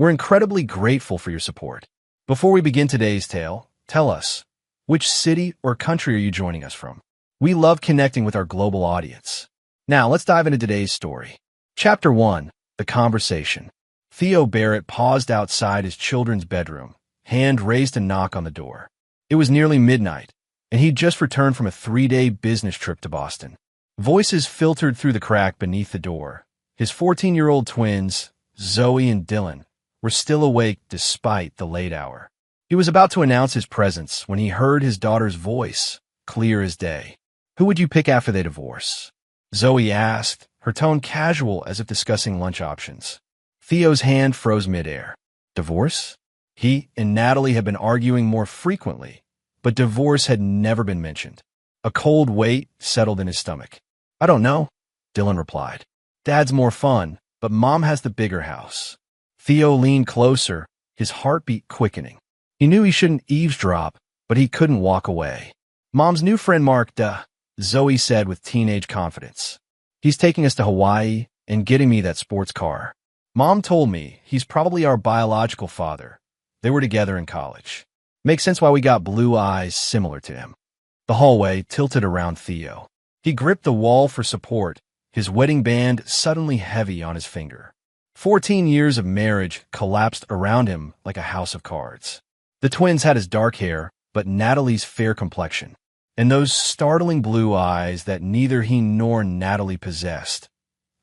We're incredibly grateful for your support. Before we begin today's tale, tell us, which city or country are you joining us from? We love connecting with our global audience. Now, let's dive into today's story. Chapter 1, The Conversation. Theo Barrett paused outside his children's bedroom, hand raised to knock on the door. It was nearly midnight, and he'd just returned from a 3-day business trip to Boston. Voices filtered through the crack beneath the door. His 14-year-old twins, Zoe and Dylan, were still awake despite the late hour. He was about to announce his presence when he heard his daughter's voice, clear as day. "Who would you pick after they divorce?" Zoe asked, her tone casual as if discussing lunch options. Theo's hand froze midair. Divorce? He and Natalie had been arguing more frequently, but divorce had never been mentioned. A cold weight settled in his stomach. "I don't know," Dylan replied. "Dad's more fun, but Mom has the bigger house." Theo leaned closer, his heartbeat quickening. He knew he shouldn't eavesdrop, but he couldn't walk away. "Mom's new friend Mark, Zoe said with teenage confidence. "He's taking us to Hawaii and getting me that sports car. Mom told me he's probably our biological father. They were together in college. Makes sense why we got blue eyes similar to him." The hallway tilted around Theo. He gripped the wall for support, his wedding band suddenly heavy on his finger. 14 years of marriage collapsed around him like a house of cards. The twins had his dark hair, but Natalie's fair complexion, and those startling blue eyes that neither he nor Natalie possessed,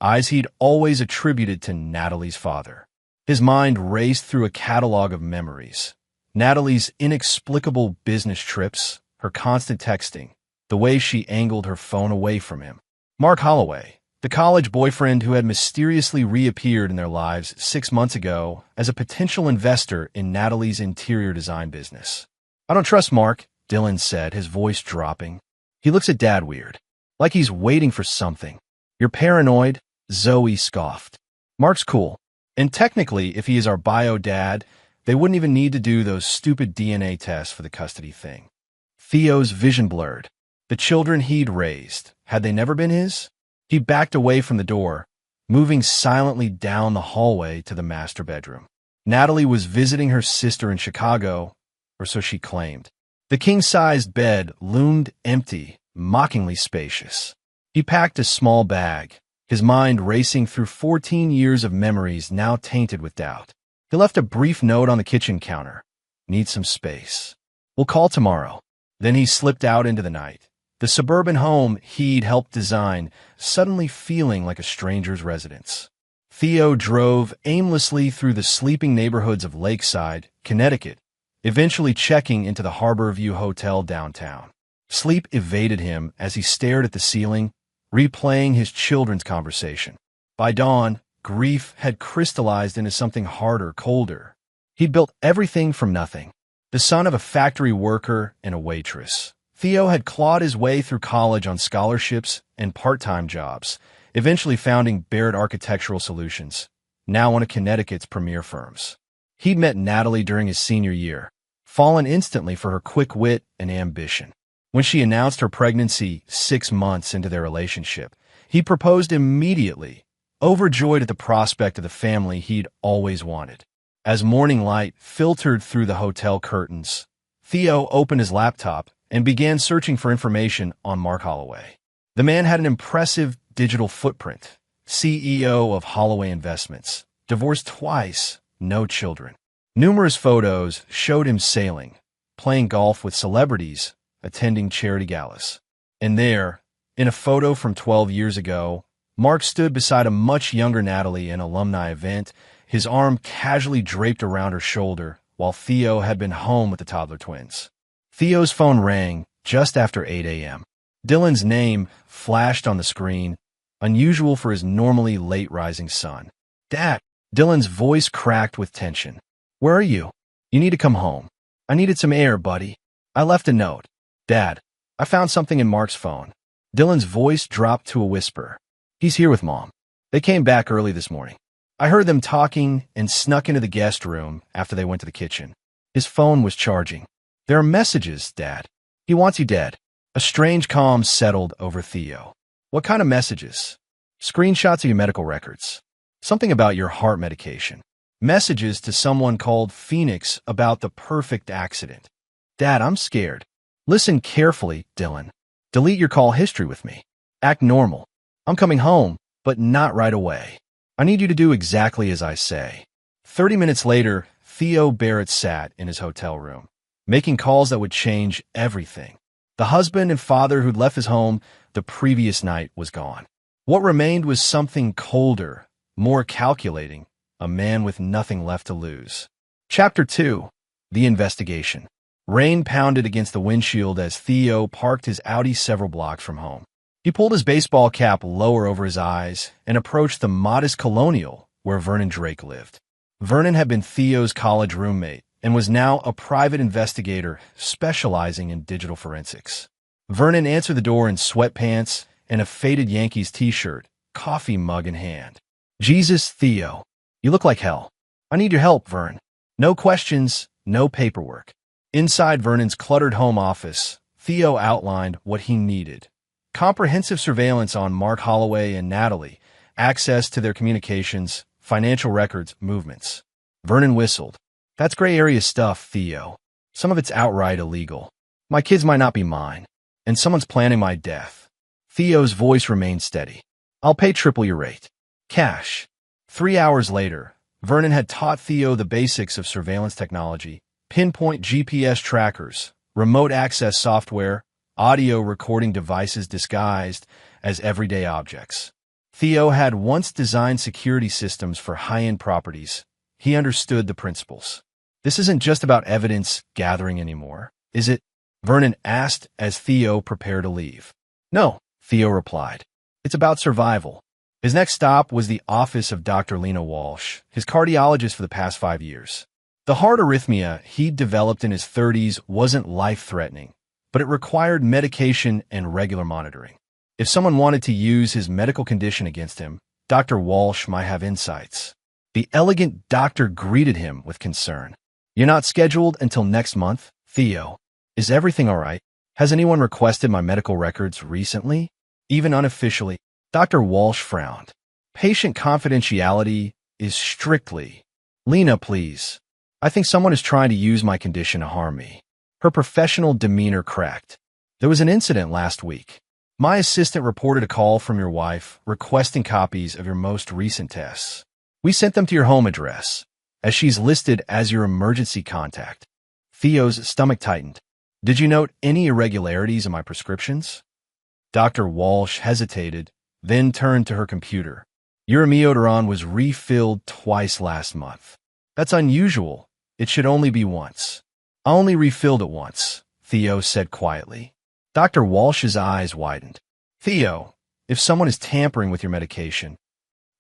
eyes he'd always attributed to Natalie's father. His mind raced through a catalog of memories. Natalie's inexplicable business trips, her constant texting, the way she angled her phone away from him. Mark Holloway, the college boyfriend who had mysteriously reappeared in their lives 6 months ago as a potential investor in Natalie's interior design business. "I don't trust Mark," Dylan said, his voice dropping. "He looks at Dad weird, like he's waiting for something." "You're paranoid," Zoe scoffed. "Mark's cool. And technically, if he is our bio dad, they wouldn't even need to do those stupid DNA tests for the custody thing." Theo's vision blurred. The children he'd raised, had they never been his? He backed away from the door, moving silently down the hallway to the master bedroom. Natalie was visiting her sister in Chicago, or so she claimed. The king-sized bed loomed empty, mockingly spacious. He packed a small bag, his mind racing through 14 years of memories now tainted with doubt. He left a brief note on the kitchen counter. "Need some space. We'll call tomorrow." Then he slipped out into the night, the suburban home he'd helped design suddenly feeling like a stranger's residence. Theo drove aimlessly through the sleeping neighborhoods of Lakeside, Connecticut, eventually checking into the Harbor View Hotel downtown. Sleep evaded him as he stared at the ceiling, replaying his children's conversation. By dawn, grief had crystallized into something harder, colder. He'd built everything from nothing. The son of a factory worker and a waitress, Theo had clawed his way through college on scholarships and part-time jobs, eventually founding Barrett Architectural Solutions, now one of Connecticut's premier firms. He'd met Natalie during his senior year, fallen instantly for her quick wit and ambition. When she announced her pregnancy 6 months into their relationship, he proposed immediately, overjoyed at the prospect of the family he'd always wanted. As morning light filtered through the hotel curtains, Theo opened his laptop and began searching for information on Mark Holloway. The man had an impressive digital footprint, CEO of Holloway Investments, divorced twice, no children. Numerous photos showed him sailing, playing golf with celebrities, attending charity galas. And there, in a photo from 12 years ago, Mark stood beside a much younger Natalie at an alumni event, his arm casually draped around her shoulder, while Theo had been home with the toddler twins. Theo's phone rang just after 8 a.m. Dylan's name flashed on the screen, unusual for his normally late-rising son. "Dad," Dylan's voice cracked with tension. "Where are you? You need to come home. I needed some air, buddy. I left a note." "Dad, I found something in Mark's phone." Dylan's voice dropped to a whisper. "He's here with Mom. They came back early this morning. I heard them talking and snuck into the guest room after they went to the kitchen. His phone was charging. There are messages, Dad. He wants you dead." A strange calm settled over Theo. "What kind of messages?" "Screenshots of your medical records. Something about your heart medication. Messages to someone called Phoenix about the perfect accident. Dad, I'm scared. Listen carefully, Dylan. Delete your call history with me. Act normal. I'm coming home, but not right away. I need you to do exactly as I say. 30 minutes later, Theo Barrett sat in his hotel room, making calls that would change everything. The husband and father who'd left his home the previous night was gone. What remained was something colder, more calculating, a man with nothing left to lose. Chapter 2. The Investigation. Rain pounded against the windshield as Theo parked his Audi several blocks from home. He pulled his baseball cap lower over his eyes and approached the modest Colonial where Vernon Drake lived. Vernon had been Theo's college roommate and was now a private investigator specializing in digital forensics. Vernon answered the door in sweatpants and a faded Yankees t-shirt, coffee mug in hand. Jesus, Theo. You look like hell. I need your help, Vern. No questions, no paperwork. Inside Vernon's cluttered home office, Theo outlined what he needed. Comprehensive surveillance on Mark Holloway and Natalie, access to their communications, financial records, movements. Vernon whistled. That's gray area stuff, Theo. Some of it's outright illegal. My kids might not be mine, and someone's planning my death. Theo's voice remained steady. I'll pay triple your rate. Cash. 3 hours later, Vernon had taught Theo the basics of surveillance technology, pinpoint GPS trackers, remote access software, audio recording devices disguised as everyday objects. Theo had once designed security systems for high-end properties. He understood the principles. This isn't just about evidence gathering anymore, is it? Vernon asked as Theo prepared to leave. No, Theo replied. It's about survival. His next stop was the office of Dr. Lena Walsh, his cardiologist for the past 5 years. The heart arrhythmia he'd developed in his 30s wasn't life-threatening, but it required medication and regular monitoring. If someone wanted to use his medical condition against him, Dr. Walsh might have insights. The elegant doctor greeted him with concern. You're not scheduled until next month, Theo. Is everything all right? Has anyone requested my medical records recently? Even unofficially? Dr. Walsh frowned. Patient confidentiality is strictly. Lena, please. I think someone is trying to use my condition to harm me. Her professional demeanor cracked. There was an incident last week. My assistant reported a call from your wife requesting copies of your most recent tests. We sent them to your home address, as she's listed as your emergency contact. Theo's stomach tightened. Did you note any irregularities in my prescriptions? Dr. Walsh hesitated, then turned to her computer. Your amiodarone was refilled twice last month. That's unusual. It should only be once. I only refilled it once, Theo said quietly. Dr. Walsh's eyes widened. Theo, if someone is tampering with your medication,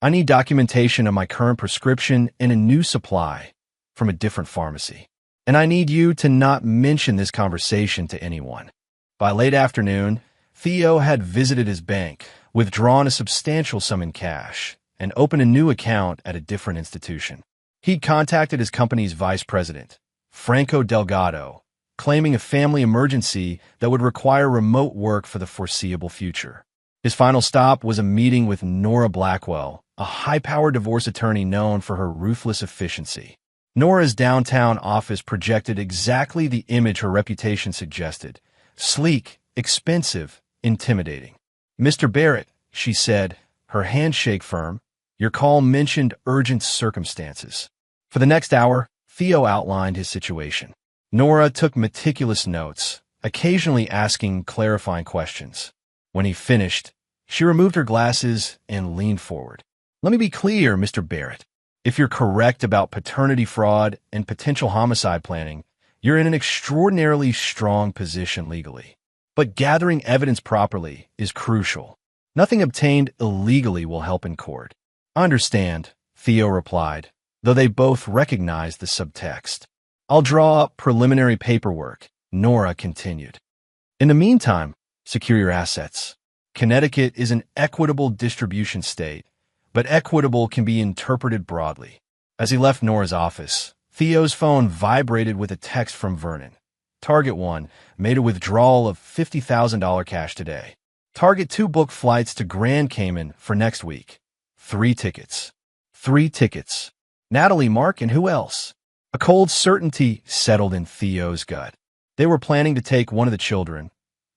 I need documentation of my current prescription and a new supply from a different pharmacy. And I need you to not mention this conversation to anyone. By late afternoon, Theo had visited his bank, withdrawn a substantial sum in cash, and opened a new account at a different institution. He'd contacted his company's vice president, Franco Delgado, claiming a family emergency that would require remote work for the foreseeable future. His final stop was a meeting with Nora Blackwell, a high-powered divorce attorney known for her ruthless efficiency. Nora's downtown office projected exactly the image her reputation suggested: sleek, expensive, intimidating. Mr. Barrett, she said, her handshake firm, your call mentioned urgent circumstances. For the next hour, Theo outlined his situation. Nora took meticulous notes, occasionally asking clarifying questions. When he finished, she removed her glasses and leaned forward. Let me be clear, Mr. Barrett. If you're correct about paternity fraud and potential homicide planning, you're in an extraordinarily strong position legally. But gathering evidence properly is crucial. Nothing obtained illegally will help in court. I understand, Theo replied, though they both recognized the subtext. I'll draw up preliminary paperwork, Nora continued. In the meantime, secure your assets. Connecticut is an equitable distribution state, but equitable can be interpreted broadly. As he left Nora's office, Theo's phone vibrated with a text from Vernon. Target 1 made a withdrawal of $50,000 cash today. Target 2 booked flights to Grand Cayman for next week. 3 tickets. 3 tickets. Natalie, Mark, and who else? A cold certainty settled in Theo's gut. They were planning to take one of the children,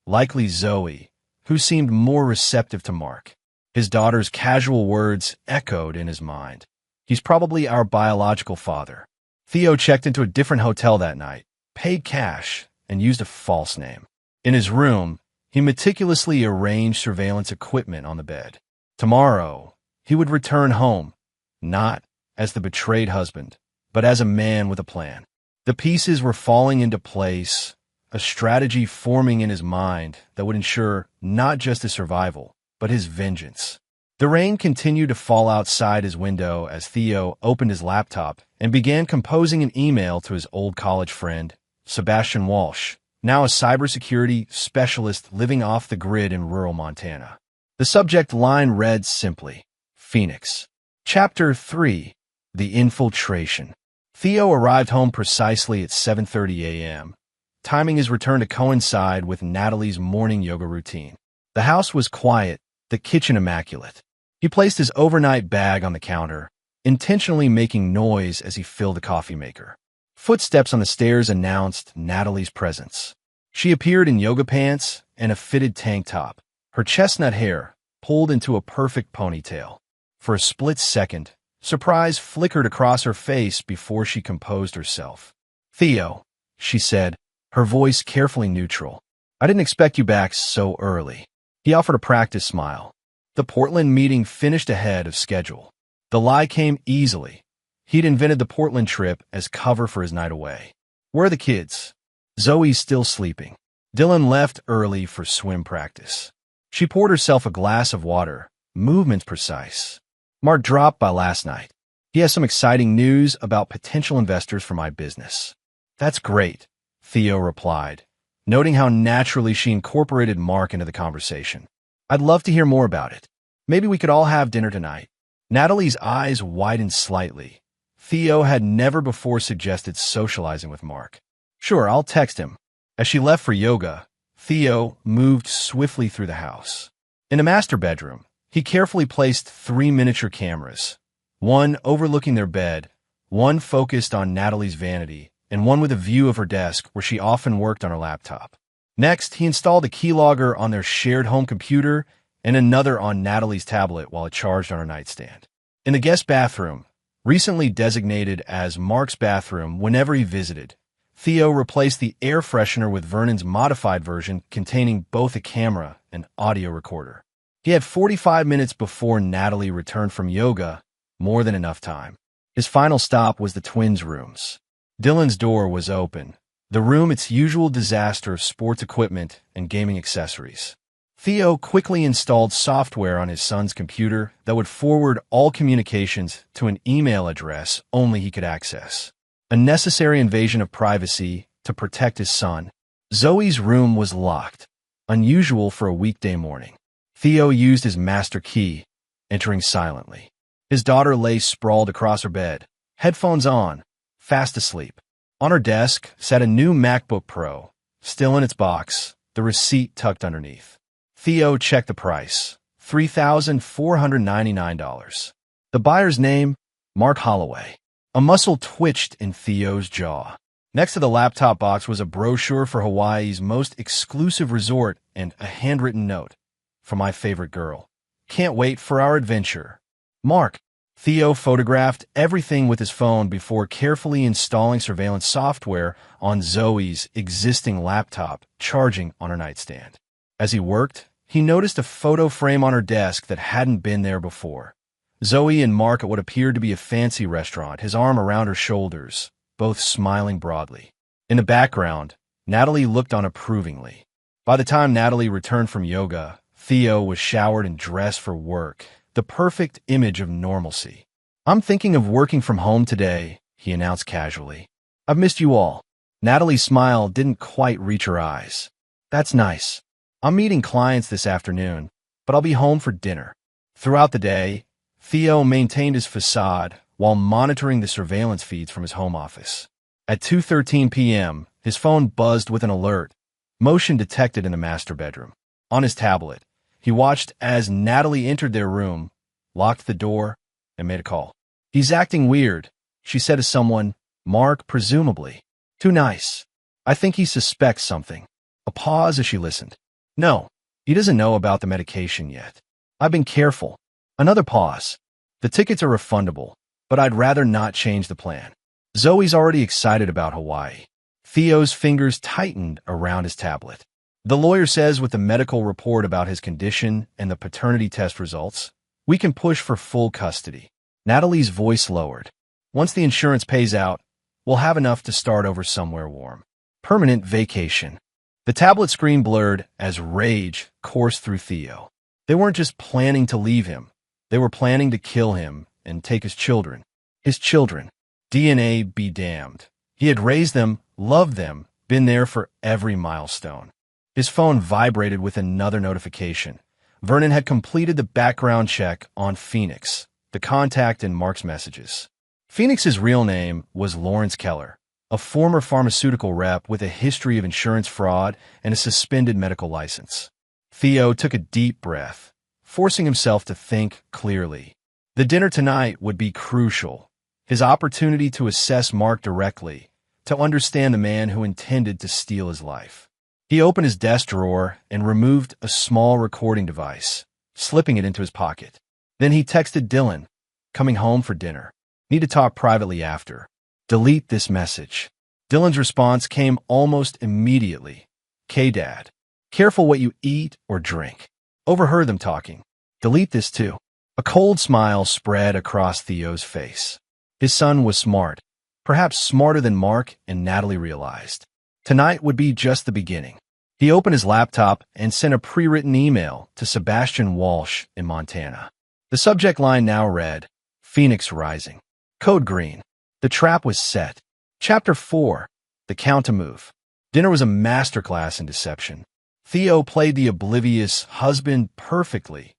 likely Zoe, who seemed more receptive to Mark. His daughter's casual words echoed in his mind. He's probably our biological father. Theo checked into a different hotel that night, paid cash, and used a false name. In his room, he meticulously arranged surveillance equipment on the bed. Tomorrow, he would return home, not as the betrayed husband, but as a man with a plan. The pieces were falling into place, a strategy forming in his mind that would ensure not just his survival, but his vengeance. The rain continued to fall outside his window as Theo opened his laptop and began composing an email to his old college friend, Sebastian Walsh, now a cybersecurity specialist living off the grid in rural Montana. The subject line read simply, Phoenix. Chapter 3, The Infiltration. Theo arrived home precisely at 7:30 a.m., timing his return to coincide with Natalie's morning yoga routine. The house was quiet, the kitchen immaculate. He placed his overnight bag on the counter, intentionally making noise as he filled the coffee maker. Footsteps on the stairs announced Natalie's presence. She appeared in yoga pants and a fitted tank top, her chestnut hair pulled into a perfect ponytail. For a split second, surprise flickered across her face before she composed herself. "Theo," she said, her voice carefully neutral. "I didn't expect you back so early." He offered a practice smile. The Portland meeting finished ahead of schedule. The lie came easily. He'd invented the Portland trip as cover for his night away. "Where are the kids?" "Zoe's still sleeping. Dylan left early for swim practice." She poured herself a glass of water, movements precise. "Mark dropped by last night. He has some exciting news about potential investors for my business." "That's great," Theo replied, noting how naturally she incorporated Mark into the conversation. "I'd love to hear more about it. Maybe we could all have dinner tonight." Natalie's eyes widened slightly. Theo had never before suggested socializing with Mark. "Sure, I'll text him." As she left for yoga, Theo moved swiftly through the house. In the master bedroom, he carefully placed 3 miniature cameras, one overlooking their bed, one focused on Natalie's vanity, and one with a view of her desk where she often worked on her laptop. Next, he installed a keylogger on their shared home computer and another on Natalie's tablet while it charged on her nightstand. In the guest bathroom, recently designated as Mark's bathroom whenever he visited, Theo replaced the air freshener with Vernon's modified version containing both a camera and audio recorder. He had 45 minutes before Natalie returned from yoga, more than enough time. His final stop was the twins' rooms. Dylan's door was open, the room its usual disaster of sports equipment and gaming accessories. Theo quickly installed software on his son's computer that would forward all communications to an email address only he could access. A necessary invasion of privacy to protect his son. Zoe's room was locked, unusual for a weekday morning. Theo used his master key, entering silently. His daughter lay sprawled across her bed, headphones on, fast asleep. On her desk sat a new MacBook Pro, still in its box, the receipt tucked underneath. Theo checked the price, $3,499. The buyer's name, Mark Holloway. A muscle twitched in Theo's jaw. Next to the laptop box was a brochure for Hawaii's most exclusive resort and a handwritten note. "For my favorite girl. Can't wait for our adventure. Mark." Theo photographed everything with his phone before carefully installing surveillance software on Zoe's existing laptop, charging on her nightstand. As he worked, he noticed a photo frame on her desk that hadn't been there before. Zoe and Mark at what appeared to be a fancy restaurant, his arm around her shoulders, both smiling broadly. In the background, Natalie looked on approvingly. By the time Natalie returned from yoga, Theo was showered and dressed for work, the perfect image of normalcy. "I'm thinking of working from home today," he announced casually. "I've missed you all." Natalie's smile didn't quite reach her eyes. "That's nice. I'm meeting clients this afternoon, but I'll be home for dinner." Throughout the day, Theo maintained his facade while monitoring the surveillance feeds from his home office. At 2:13 p.m., his phone buzzed with an alert, motion detected in the master bedroom. On his tablet, he watched as Natalie entered their room, locked the door, and made a call. "He's acting weird," she said to someone, Mark, presumably. Too nice. I think he suspects something. A pause as she listened. No, he doesn't know about the medication yet. I've been careful. Another pause. The tickets are refundable, but I'd rather not change the plan. Zoe's already excited about Hawaii. Theo's fingers tightened around his tablet. The lawyer says with the medical report about his condition and the paternity test results, we can push for full custody. Natalie's voice lowered. Once the insurance pays out, we'll have enough to start over somewhere warm. Permanent vacation. The tablet screen blurred as rage coursed through Theo. They weren't just planning to leave him. They were planning to kill him and take his children. His children. DNA be damned. He had raised them, loved them, been there for every milestone. His phone vibrated with another notification. Vernon had completed the background check on Phoenix, the contact in Mark's messages. Phoenix's real name was Lawrence Keller, a former pharmaceutical rep with a history of insurance fraud and a suspended medical license. Theo took a deep breath, forcing himself to think clearly. The dinner tonight would be crucial, his opportunity to assess Mark directly, to understand the man who intended to steal his life. He opened his desk drawer and removed a small recording device, slipping it into his pocket. Then he texted Dylan, coming home for dinner. Need to talk privately after. Delete this message. Dylan's response came almost immediately. K-Dad. Careful what you eat or drink. Overheard them talking. Delete this too. A cold smile spread across Theo's face. His son was smart, perhaps smarter than Mark and Natalie realized. Tonight would be just the beginning. He opened his laptop and sent a pre-written email to Sebastian Walsh in Montana. The subject line now read, Phoenix Rising. Code green. The trap was set. Chapter 4. The Count to Move. Dinner was a masterclass in deception. Theo played the oblivious husband perfectly.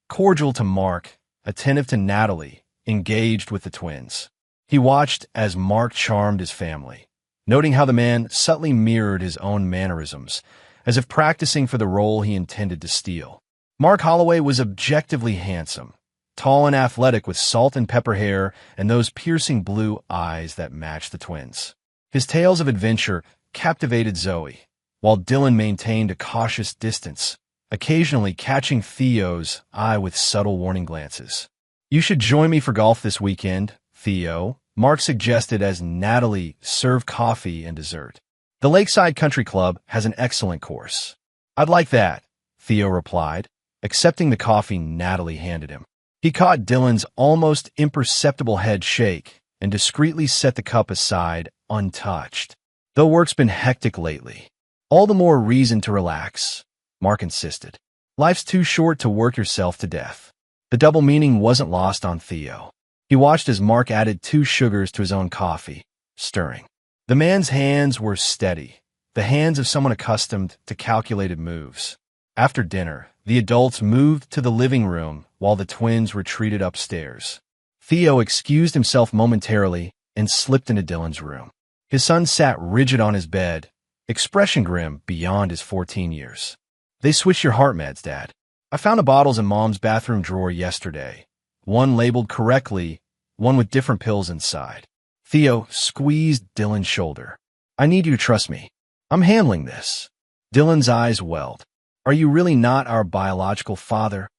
Cordial to Mark, attentive to Natalie, engaged with the twins. He watched as Mark charmed his family, noting how the man subtly mirrored his own mannerisms, as if practicing for the role he intended to steal. Mark Holloway was objectively handsome, tall and athletic with salt and pepper hair and those piercing blue eyes that matched the twins. His tales of adventure captivated Zoe, while Dylan maintained a cautious distance, occasionally catching Theo's eye with subtle warning glances. You should join me for golf this weekend, Theo, Mark suggested as Natalie served coffee and dessert. The Lakeside Country Club has an excellent course. I'd like that, Theo replied, accepting the coffee Natalie handed him. He caught Dylan's almost imperceptible head shake and discreetly set the cup aside, untouched. Though work's been hectic lately, all the more reason to relax, Mark insisted. Life's too short to work yourself to death. The double meaning wasn't lost on Theo. He watched as Mark added 2 sugars to his own coffee, stirring. The man's hands were steady, the hands of someone accustomed to calculated moves. After dinner, the adults moved to the living room while the twins retreated upstairs. Theo excused himself momentarily and slipped into Dylan's room. His son sat rigid on his bed, expression grim beyond his 14 years. They switched your heart meds, Dad. I found the bottles in Mom's bathroom drawer yesterday. One labeled correctly, one with different pills inside. Theo squeezed Dylan's shoulder. I need you to trust me. I'm handling this. Dylan's eyes welled. Are you really not our biological father?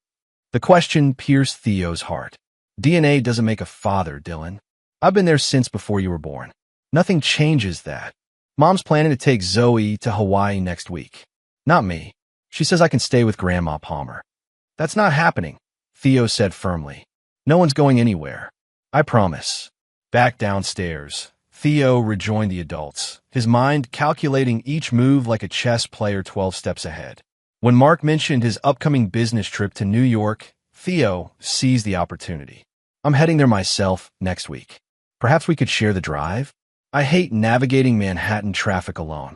The question pierced Theo's heart. DNA doesn't make a father, Dylan. I've been there since before you were born. Nothing changes that. Mom's planning to take Zoe to Hawaii next week. Not me. She says I can stay with Grandma Palmer. That's not happening, Theo said firmly. No one's going anywhere. I promise. Back downstairs, Theo rejoined the adults, his mind calculating each move like a chess player 12 steps ahead. When Mark mentioned his upcoming business trip to New York, Theo seized the opportunity. I'm heading there myself next week. Perhaps we could share the drive? I hate navigating Manhattan traffic alone.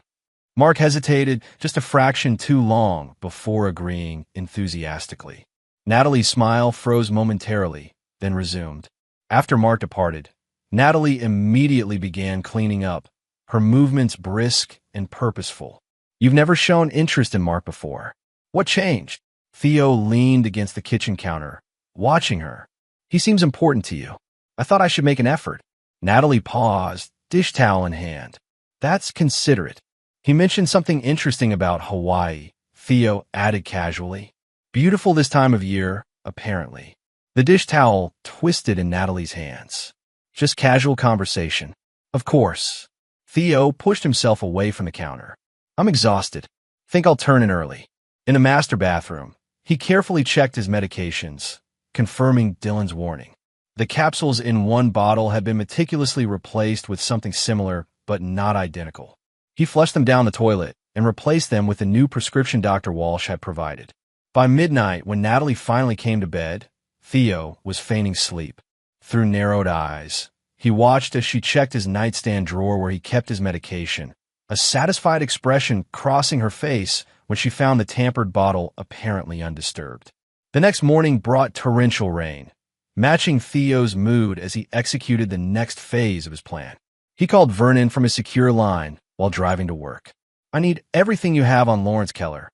Mark hesitated just a fraction too long before agreeing enthusiastically. Natalie's smile froze momentarily, then resumed. After Mark departed, Natalie immediately began cleaning up, her movements brisk and purposeful. You've never shown interest in Mark before. What changed? Theo leaned against the kitchen counter, watching her. He seems important to you. I thought I should make an effort. Natalie paused, dish towel in hand. That's considerate. He mentioned something interesting about Hawaii, Theo added casually. Beautiful this time of year, apparently. The dish towel twisted in Natalie's hands. Just casual conversation. Of course. Theo pushed himself away from the counter. I'm exhausted. Think I'll turn in early. In the master bathroom, he carefully checked his medications, confirming Dylan's warning. The capsules in one bottle had been meticulously replaced with something similar, but not identical. He flushed them down the toilet and replaced them with the new prescription Dr. Walsh had provided. By midnight, when Natalie finally came to bed, Theo was feigning sleep. Through narrowed eyes, he watched as she checked his nightstand drawer where he kept his medication, a satisfied expression crossing her face when she found the tampered bottle apparently undisturbed. The next morning brought torrential rain, matching Theo's mood as he executed the next phase of his plan. He called Vernon from his secure line while driving to work. I need everything you have on Lawrence Keller,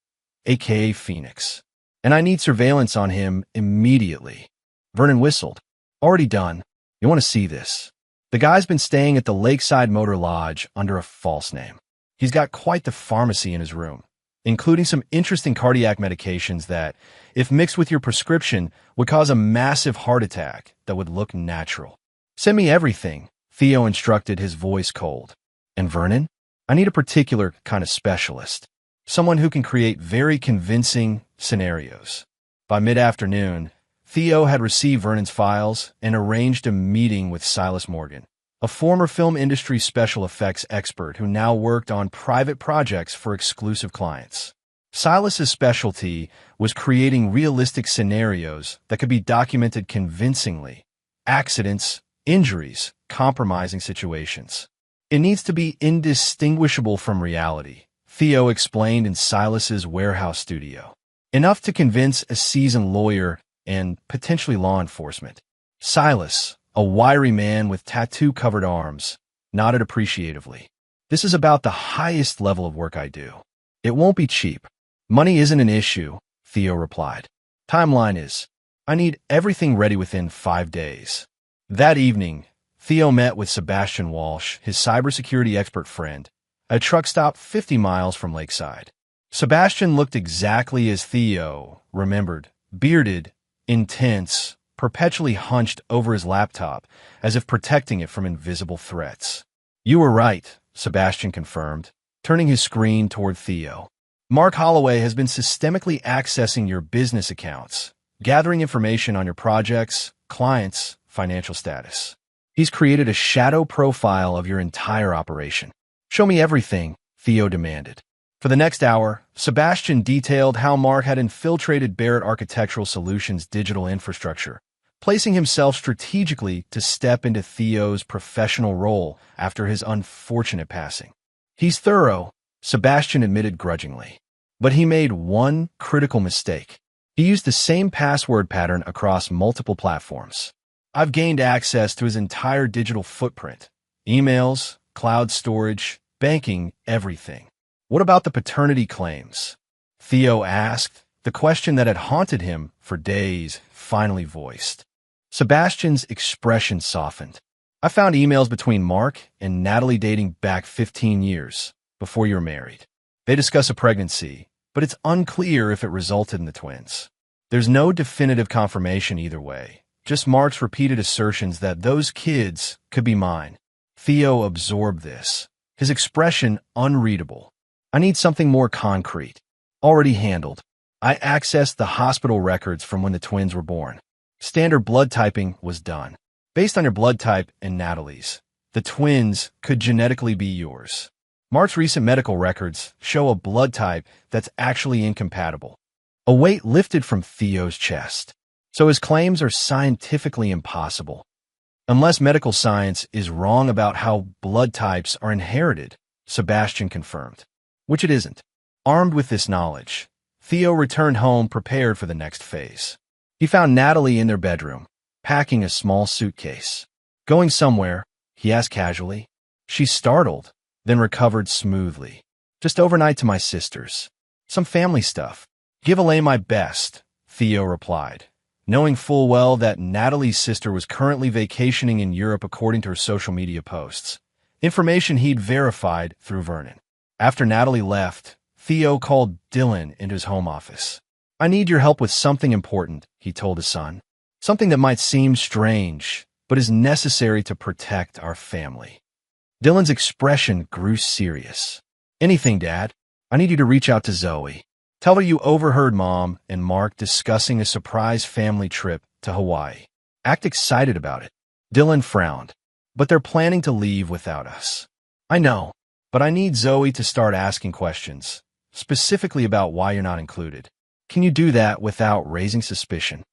a.k.a. Phoenix, and I need surveillance on him immediately. Vernon whistled. Already done. You want to see this? The guy's been staying at the Lakeside Motor Lodge under a false name. He's got quite the pharmacy in his room, including some interesting cardiac medications that, if mixed with your prescription, would cause a massive heart attack that would look natural. Send me everything, Theo instructed, his voice cold. And Vernon? I need a particular kind of specialist. Someone who can create very convincing scenarios. By mid-afternoon, Theo had received Vernon's files and arranged a meeting with Silas Morgan, a former film industry special effects expert who now worked on private projects for exclusive clients. Silas's specialty was creating realistic scenarios that could be documented convincingly. Accidents, injuries, compromising situations. It needs to be indistinguishable from reality, Theo explained in Silas's warehouse studio. Enough to convince a seasoned lawyer and potentially law enforcement. Silas, a wiry man with tattoo-covered arms, nodded appreciatively. This is about the highest level of work I do. It won't be cheap. Money isn't an issue, Theo replied. Timeline is, I need everything ready within 5 days. That evening, Theo met with Sebastian Walsh, his cybersecurity expert friend, at a truck stop 50 miles from Lakeside. Sebastian looked exactly as Theo remembered, bearded, intense, perpetually hunched over his laptop as if protecting it from invisible threats. You were right, Sebastian confirmed, turning his screen toward Theo. Mark Holloway has been systemically accessing your business accounts, gathering information on your projects, clients, financial status. He's created a shadow profile of your entire operation. Show me everything, Theo demanded. For the next hour, Sebastian detailed how Mark had infiltrated Barrett Architectural Solutions' digital infrastructure, placing himself strategically to step into Theo's professional role after his unfortunate passing. He's thorough, Sebastian admitted grudgingly. But he made one critical mistake. He used the same password pattern across multiple platforms. I've gained access to his entire digital footprint. Emails, cloud storage, banking, everything. What about the paternity claims? Theo asked, the question that had haunted him for days finally voiced. Sebastian's expression softened. I found emails between Mark and Natalie dating back 15 years, before you were married. They discuss a pregnancy, but it's unclear if it resulted in the twins. There's no definitive confirmation either way, just Mark's repeated assertions that those kids could be mine. Theo absorbed this, his expression unreadable. I need something more concrete. Already handled. I accessed the hospital records from when the twins were born. Standard blood typing was done. Based on your blood type and Natalie's, the twins could genetically be yours. Mark's recent medical records show a blood type that's actually incompatible. A weight lifted from Theo's chest. So his claims are scientifically impossible. Unless medical science is wrong about how blood types are inherited, Sebastian confirmed. Which it isn't. Armed with this knowledge, Theo returned home prepared for the next phase. He found Natalie in their bedroom, packing a small suitcase. Going somewhere, he asked casually. She startled, then recovered smoothly. Just overnight to my sister's. Some family stuff. Give Elaine my best, Theo replied, knowing full well that Natalie's sister was currently vacationing in Europe according to her social media posts, information he'd verified through Vernon. After Natalie left, Theo called Dylan into his home office. "I need your help with something important," he told his son. "Something that might seem strange, but is necessary to protect our family." Dylan's expression grew serious. "Anything, Dad. I need you to reach out to Zoe. Tell her you overheard Mom and Mark discussing a surprise family trip to Hawaii. Act excited about it." Dylan frowned. "But they're planning to leave without us." "I know, but I need Zoe to start asking questions, specifically about why you're not included. Can you do that without raising suspicion?"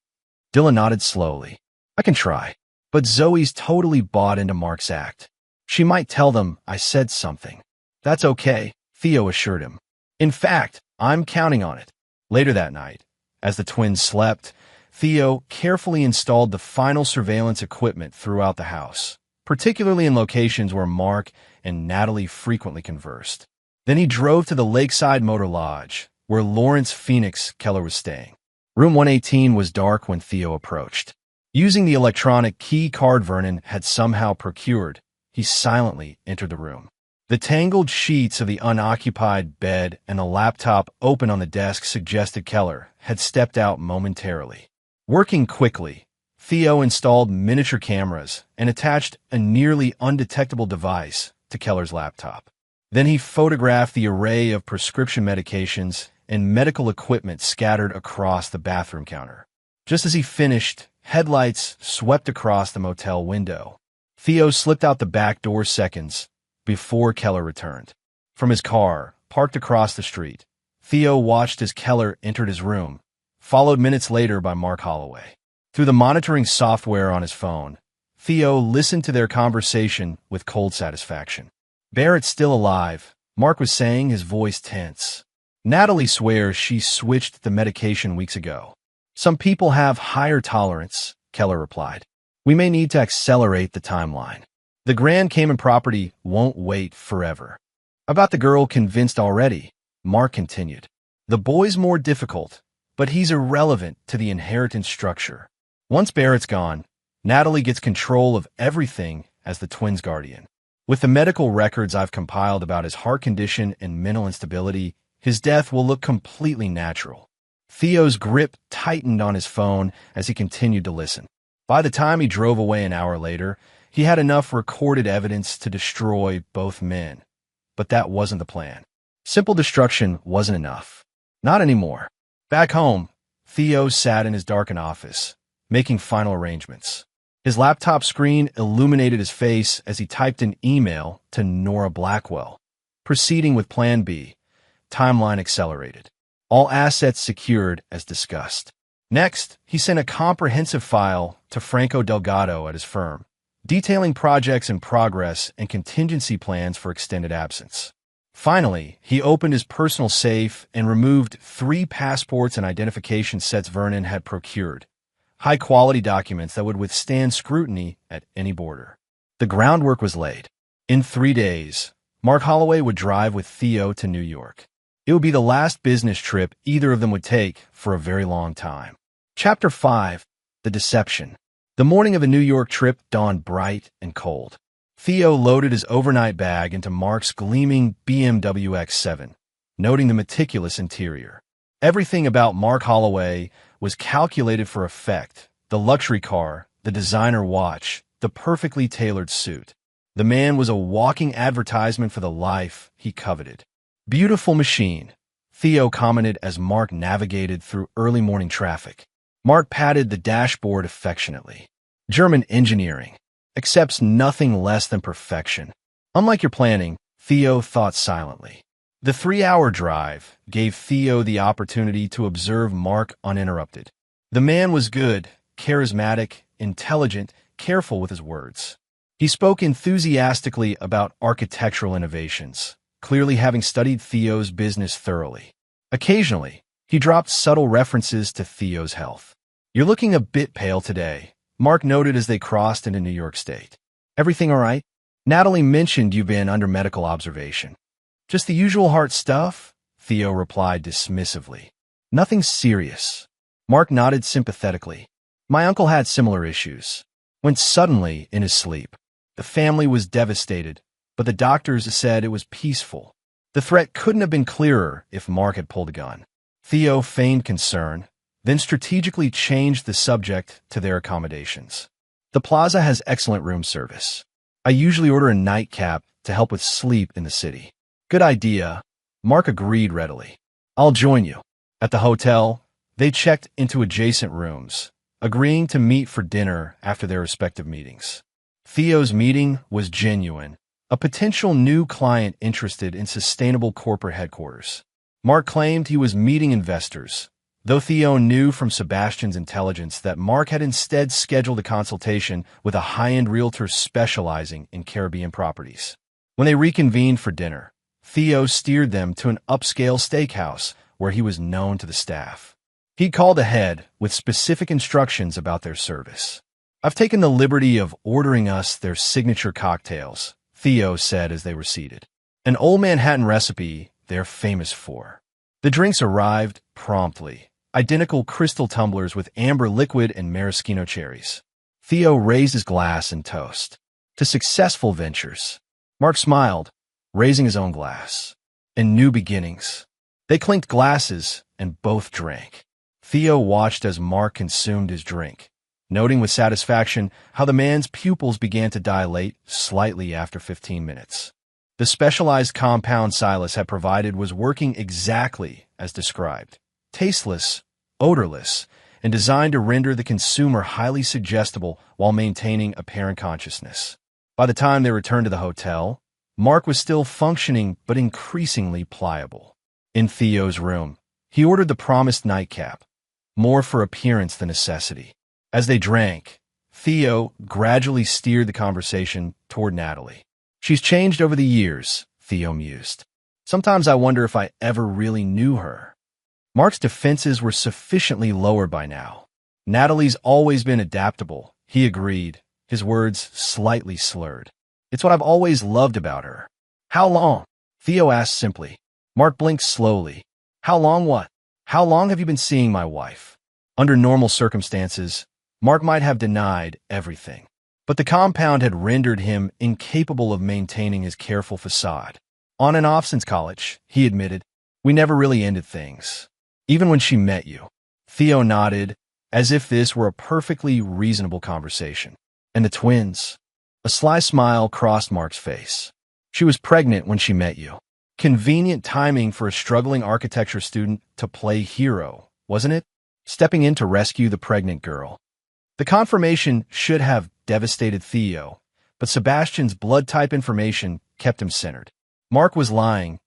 Dylan nodded slowly. "I can try. But Zoe's totally bought into Mark's act. She might tell them I said something." "That's okay," Theo assured him. "In fact, I'm counting on it." Later that night, as the twins slept, Theo carefully installed the final surveillance equipment throughout the house, particularly in locations where Mark and Natalie frequently conversed. Then he drove to the Lakeside Motor Lodge, where Lawrence Phoenix Keller was staying. Room 118 was dark when Theo approached. Using the electronic key card Vernon had somehow procured, he silently entered the room. The tangled sheets of the unoccupied bed and a laptop open on the desk suggested Keller had stepped out momentarily. Working quickly, Theo installed miniature cameras and attached a nearly undetectable device to Keller's laptop. Then he photographed the array of prescription medications and medical equipment scattered across the bathroom counter. Just as he finished, headlights swept across the motel window. Theo slipped out the back door seconds before Keller returned. From his car, parked across the street, Theo watched as Keller entered his room, followed minutes later by Mark Holloway. Through the monitoring software on his phone, Theo listened to their conversation with cold satisfaction. "Barrett's still alive," Mark was saying, his voice tense. "Natalie swears she switched the medication weeks ago." "Some people have higher tolerance," Keller replied. "We may need to accelerate the timeline. The Grand Cayman property won't wait forever." "About the girl convinced already," Mark continued. "The boy's more difficult, but he's irrelevant to the inheritance structure. Once Barrett's gone, Natalie gets control of everything as the twins' guardian. With the medical records I've compiled about his heart condition and mental instability, his death will look completely natural." Theo's grip tightened on his phone as he continued to listen. By the time he drove away an hour later, he had enough recorded evidence to destroy both men. But that wasn't the plan. Simple destruction wasn't enough. Not anymore. Back home, Theo sat in his darkened office, making final arrangements. His laptop screen illuminated his face as he typed an email to Nora Blackwell. Proceeding with Plan B. Timeline accelerated. All assets secured as discussed. Next, he sent a comprehensive file to Franco Delgado at his firm, detailing projects in progress and contingency plans for extended absence. Finally, he opened his personal safe and removed 3 passports and identification sets Vernon had procured, high-quality documents that would withstand scrutiny at any border. The groundwork was laid. In 3 days, Mark Holloway would drive with Theo to New York. It would be the last business trip either of them would take for a very long time. Chapter 5. The Deception. The morning of the New York trip dawned bright and cold. Theo loaded his overnight bag into Mark's gleaming BMW X7, noting the meticulous interior. Everything about Mark Holloway was calculated for effect: the luxury car, the designer watch, the perfectly tailored suit. The man was a walking advertisement for the life he coveted. "Beautiful machine," Theo commented as Mark navigated through early morning traffic. Mark patted the dashboard affectionately. "German engineering. Accepts nothing less than perfection." Unlike your planning, Theo thought silently. The 3-hour drive gave Theo the opportunity to observe Mark uninterrupted. The man was good, charismatic, intelligent, careful with his words. He spoke enthusiastically about architectural innovations, clearly having studied Theo's business thoroughly. Occasionally, he dropped subtle references to Theo's health. "You're looking a bit pale today," Mark noted as they crossed into New York State. "Everything all right? Natalie mentioned you've been under medical observation." "Just the usual heart stuff," Theo replied dismissively. "Nothing serious." Mark nodded sympathetically. My uncle had similar issues. Went suddenly in his sleep. The family was devastated, but the doctors said it was peaceful. The threat couldn't have been clearer if Mark had pulled a gun. Theo feigned concern, then strategically changed the subject to their accommodations. The plaza has excellent room service. I usually order a nightcap to help with sleep in the city. Good idea. Mark agreed readily. I'll join you. At the hotel, they checked into adjacent rooms, agreeing to meet for dinner after their respective meetings. Theo's meeting was genuine, a potential new client interested in sustainable corporate headquarters. Mark claimed he was meeting investors, though Theo knew from Sebastian's intelligence that Mark had instead scheduled a consultation with a high-end realtor specializing in Caribbean properties. When they reconvened for dinner, Theo steered them to an upscale steakhouse where he was known to the staff. He called ahead with specific instructions about their service. I've taken the liberty of ordering us their signature cocktails, Theo said as they were seated. An old Manhattan recipe they're famous for. The drinks arrived promptly, identical crystal tumblers with amber liquid and maraschino cherries. Theo raised his glass in toast. To successful ventures. Mark smiled, raising his own glass. And new beginnings. They clinked glasses and both drank. Theo watched as Mark consumed his drink, noting with satisfaction how the man's pupils began to dilate slightly after 15 minutes. The specialized compound Silas had provided was working exactly as described. Tasteless, odorless, and designed to render the consumer highly suggestible while maintaining apparent consciousness. By the time they returned to the hotel, Mark was still functioning but increasingly pliable. In Theo's room, he ordered the promised nightcap, more for appearance than necessity. As they drank, Theo gradually steered the conversation toward Natalie. She's changed over the years, Theo mused. Sometimes I wonder if I ever really knew her. Mark's defenses were sufficiently lowered by now. Natalie's always been adaptable, he agreed, his words slightly slurred. It's what I've always loved about her. How long? Theo asked simply. Mark blinked slowly. How long what? How long have you been seeing my wife? Under normal circumstances, Mark might have denied everything. But the compound had rendered him incapable of maintaining his careful facade. On and off since college, he admitted, we never really ended things. Even when she met you. Theo nodded, as if this were a perfectly reasonable conversation. And the twins? A sly smile crossed Mark's face. She was pregnant when she met you. Convenient timing for a struggling architecture student to play hero, wasn't it? Stepping in to rescue the pregnant girl. The confirmation should have devastated Theo, but Sebastian's blood type information kept him centered. Mark was lying,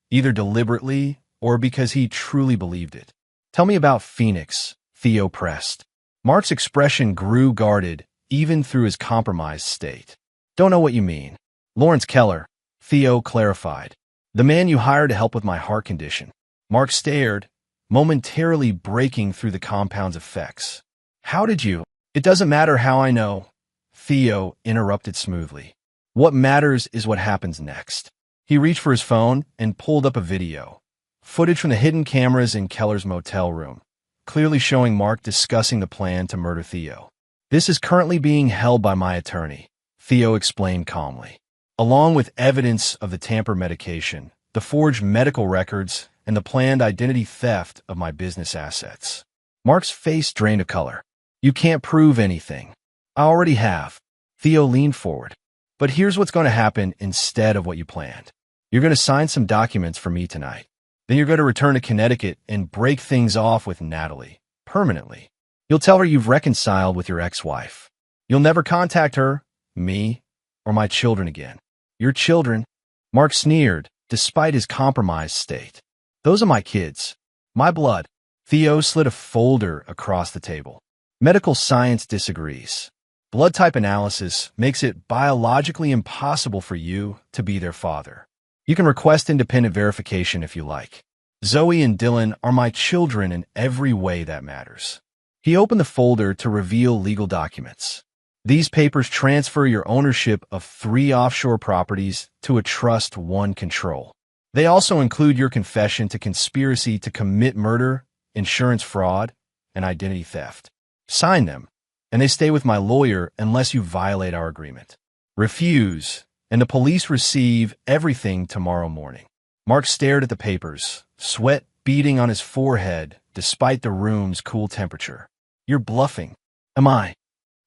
either deliberately or because he truly believed it. Tell me about Phoenix, Theo pressed. Mark's expression grew guarded, even through his compromised state. Don't know what you mean. Lawrence Keller, Theo clarified. The man you hired to help with my heart condition. Mark stared, momentarily breaking through the compound's effects. How did you? It doesn't matter how I know, Theo interrupted smoothly. What matters is what happens next. He reached for his phone and pulled up a video. Footage from the hidden cameras in Keller's motel room, clearly showing Mark discussing the plan to murder Theo. This is currently being held by my attorney, Theo explained calmly, along with evidence of the tamper medication, the forged medical records, and the planned identity theft of my business assets. Mark's face drained of color. You can't prove anything. I already have. Theo leaned forward. But here's what's going to happen instead of what you planned. You're going to sign some documents for me tonight. Then you're going to return to Connecticut and break things off with Natalie, permanently. You'll tell her you've reconciled with your ex-wife. You'll never contact her, me, or my children again. Your children? Mark sneered, despite his compromised state. Those are my kids. My blood. Theo slid a folder across the table. Medical science disagrees. Blood type analysis makes it biologically impossible for you to be their father. You can request independent verification if you like. Zoe and Dylan are my children in every way that matters. He opened the folder to reveal legal documents. These papers transfer your ownership of 3 offshore properties to a trust one control. They also include your confession to conspiracy to commit murder, insurance fraud, and identity theft. Sign them, and they stay with my lawyer unless you violate our agreement. Refuse, and the police receive everything tomorrow morning. Mark stared at the papers, sweat beading on his forehead despite the room's cool temperature. You're bluffing. Am I?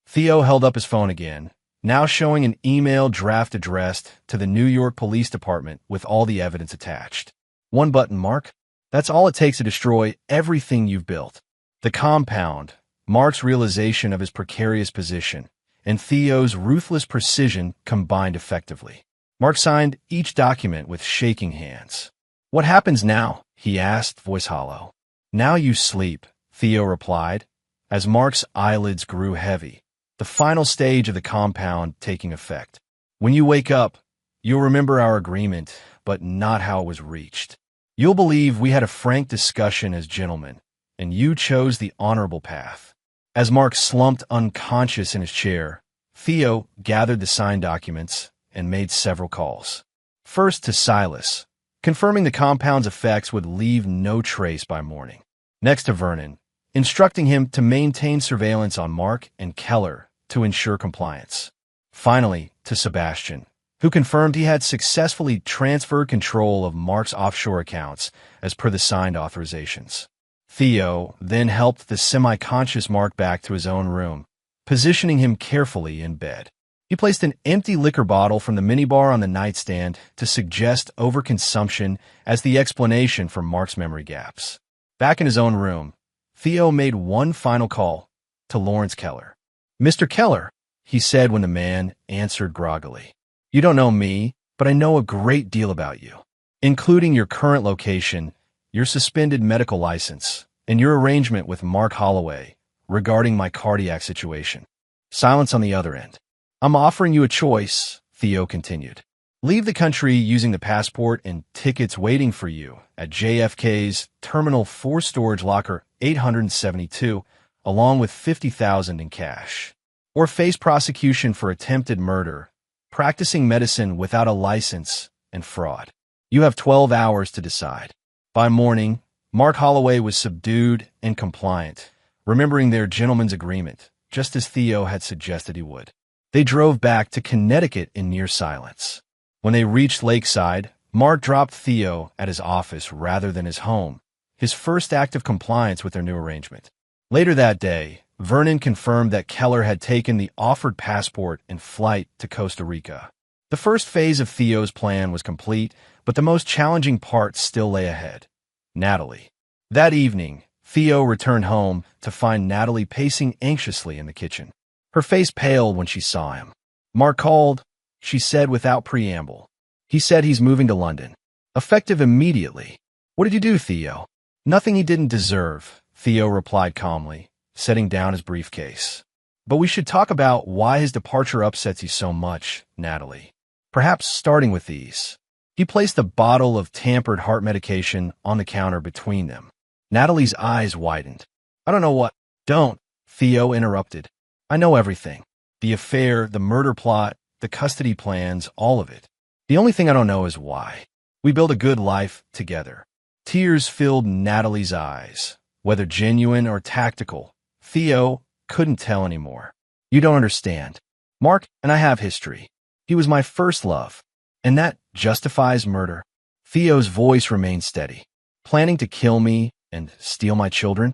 Theo held up his phone again, now showing an email draft addressed to the New York Police Department with all the evidence attached. One button, Mark. That's all it takes to destroy everything you've built. The compound, Mark's realization of his precarious position, and Theo's ruthless precision combined effectively. Mark signed each document with shaking hands. What happens now? He asked, voice hollow. Now you sleep, Theo replied, as Mark's eyelids grew heavy, the final stage of the compound taking effect. When you wake up, you'll remember our agreement, but not how it was reached. You'll believe we had a frank discussion as gentlemen, and you chose the honorable path. As Mark slumped unconscious in his chair, Theo gathered the signed documents and made several calls. First to Silas, confirming the compound's effects would leave no trace by morning. Next to Vernon, instructing him to maintain surveillance on Mark and Keller to ensure compliance. Finally, to Sebastian, who confirmed he had successfully transferred control of Mark's offshore accounts as per the signed authorizations. Theo then helped the semi-conscious Mark back to his own room, positioning him carefully in bed. He placed an empty liquor bottle from the minibar on the nightstand to suggest overconsumption as the explanation for Mark's memory gaps. Back in his own room, Theo made one final call to Lawrence Keller. "Mr. Keller," he said when the man answered groggily. "You don't know me, but I know a great deal about you, including your current location, your suspended medical license, and your arrangement with Mark Holloway regarding my cardiac situation." Silence on the other end. "I'm offering you a choice," Theo continued. "Leave the country using the passport and tickets waiting for you at JFK's Terminal 4 Storage Locker 872, along with $50,000 in cash. Or face prosecution for attempted murder, practicing medicine without a license, and fraud. You have 12 hours to decide." By morning, Mark Holloway was subdued and compliant, remembering their gentleman's agreement, just as Theo had suggested he would. They drove back to Connecticut in near silence. When they reached Lakeside, Mark dropped Theo at his office rather than his home, his first act of compliance with their new arrangement. Later that day, Vernon confirmed that Keller had taken the offered passport and flight to Costa Rica. The first phase of Theo's plan was complete, but the most challenging part still lay ahead. Natalie. That evening, Theo returned home to find Natalie pacing anxiously in the kitchen. Her face paled when she saw him. "Mark called," she said without preamble. "He said he's moving to London. Effective immediately." "What did you do, Theo?" "Nothing he didn't deserve," Theo replied calmly, setting down his briefcase. "But we should talk about why his departure upsets you so much, Natalie. Perhaps starting with these." He placed a bottle of tampered heart medication on the counter between them. Natalie's eyes widened. "I don't know what—" "Don't," Theo interrupted. "I know everything. The affair, the murder plot, the custody plans, all of it. The only thing I don't know is why. We built a good life together." Tears filled Natalie's eyes. Whether genuine or tactical, Theo couldn't tell anymore. "You don't understand. Mark and I have history. He was my first love. And that justifies murder." Theo's voice remained steady. "Planning to kill me and steal my children?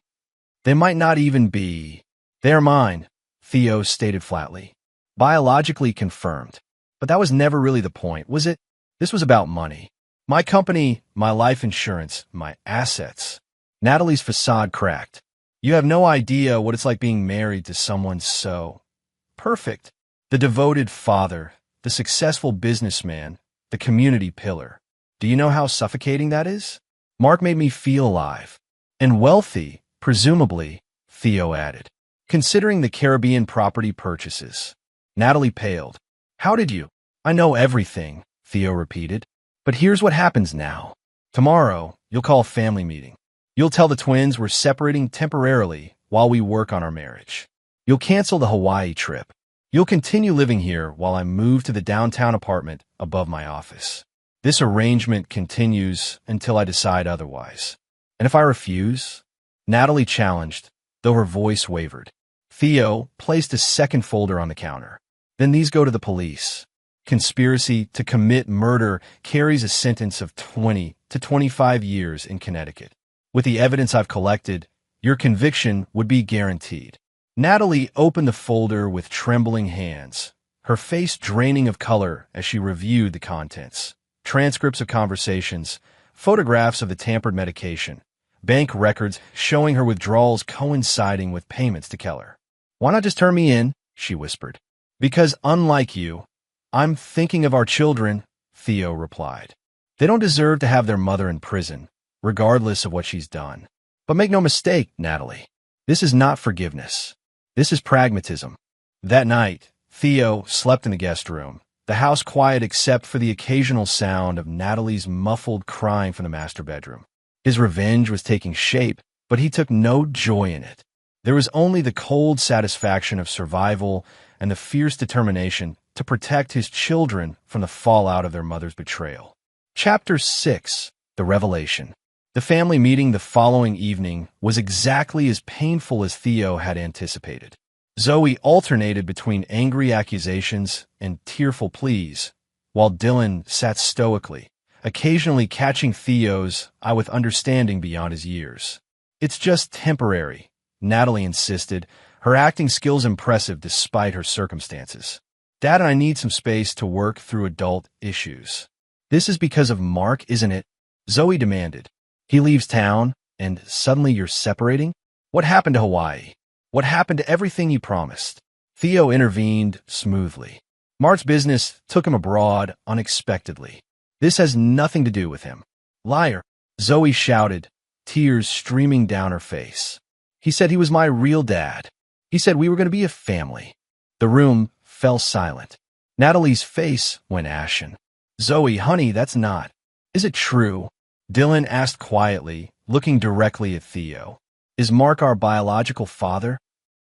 They might not even be. They are mine," Theo stated flatly. "Biologically confirmed. But that was never really the point, was it? This was about money. My company, my life insurance, my assets." Natalie's facade cracked. "You have no idea what it's like being married to someone so perfect. The devoted father, the successful businessman, the community pillar. Do you know how suffocating that is? Mark made me feel alive. And wealthy, presumably," Theo added, "considering the Caribbean property purchases." Natalie paled. "How did you—" "I know everything," Theo repeated. "But here's what happens now. Tomorrow, you'll call a family meeting. You'll tell the twins we're separating temporarily while we work on our marriage. You'll cancel the Hawaii trip. You'll continue living here while I move to the downtown apartment above my office. This arrangement continues until I decide otherwise. And if I refuse?" Natalie challenged, though her voice wavered. Theo placed a second folder on the counter. Then these go to the police. Conspiracy to commit murder carries a sentence of 20 to 25 years in Connecticut. With the evidence I've collected, your conviction would be guaranteed. Natalie opened the folder with trembling hands, her face draining of color as she reviewed the contents. Transcripts of conversations, photographs of the tampered medication, bank records showing her withdrawals coinciding with payments to Keller. "Why not just turn me in?" she whispered. "Because unlike you, I'm thinking of our children," Theo replied. "They don't deserve to have their mother in prison, regardless of what she's done. But make no mistake, Natalie, this is not forgiveness. This is pragmatism." That night, Theo slept in the guest room, the house quiet except for the occasional sound of Natalie's muffled crying from the master bedroom. His revenge was taking shape, but he took no joy in it. There was only the cold satisfaction of survival and the fierce determination to protect his children from the fallout of their mother's betrayal. Chapter 6. The Revelation. The family meeting the following evening was exactly as painful as Theo had anticipated. Zoe alternated between angry accusations and tearful pleas, while Dylan sat stoically, occasionally catching Theo's eye with understanding beyond his years. "It's just temporary," Natalie insisted, her acting skills impressive despite her circumstances. "Dad and I need some space to work through adult issues." "This is because of Mark, isn't it?" Zoe demanded. "He leaves town, and suddenly you're separating? What happened to Hawaii? What happened to everything you promised?" Theo intervened smoothly. "Mark's business took him abroad unexpectedly. This has nothing to do with him." "Liar," Zoe shouted, tears streaming down her face. "He said he was my real dad. He said we were going to be a family." The room fell silent. Natalie's face went ashen. "Zoe, honey, that's not. Is it true?" Dylan asked quietly, looking directly at Theo. "Is Mark our biological father?"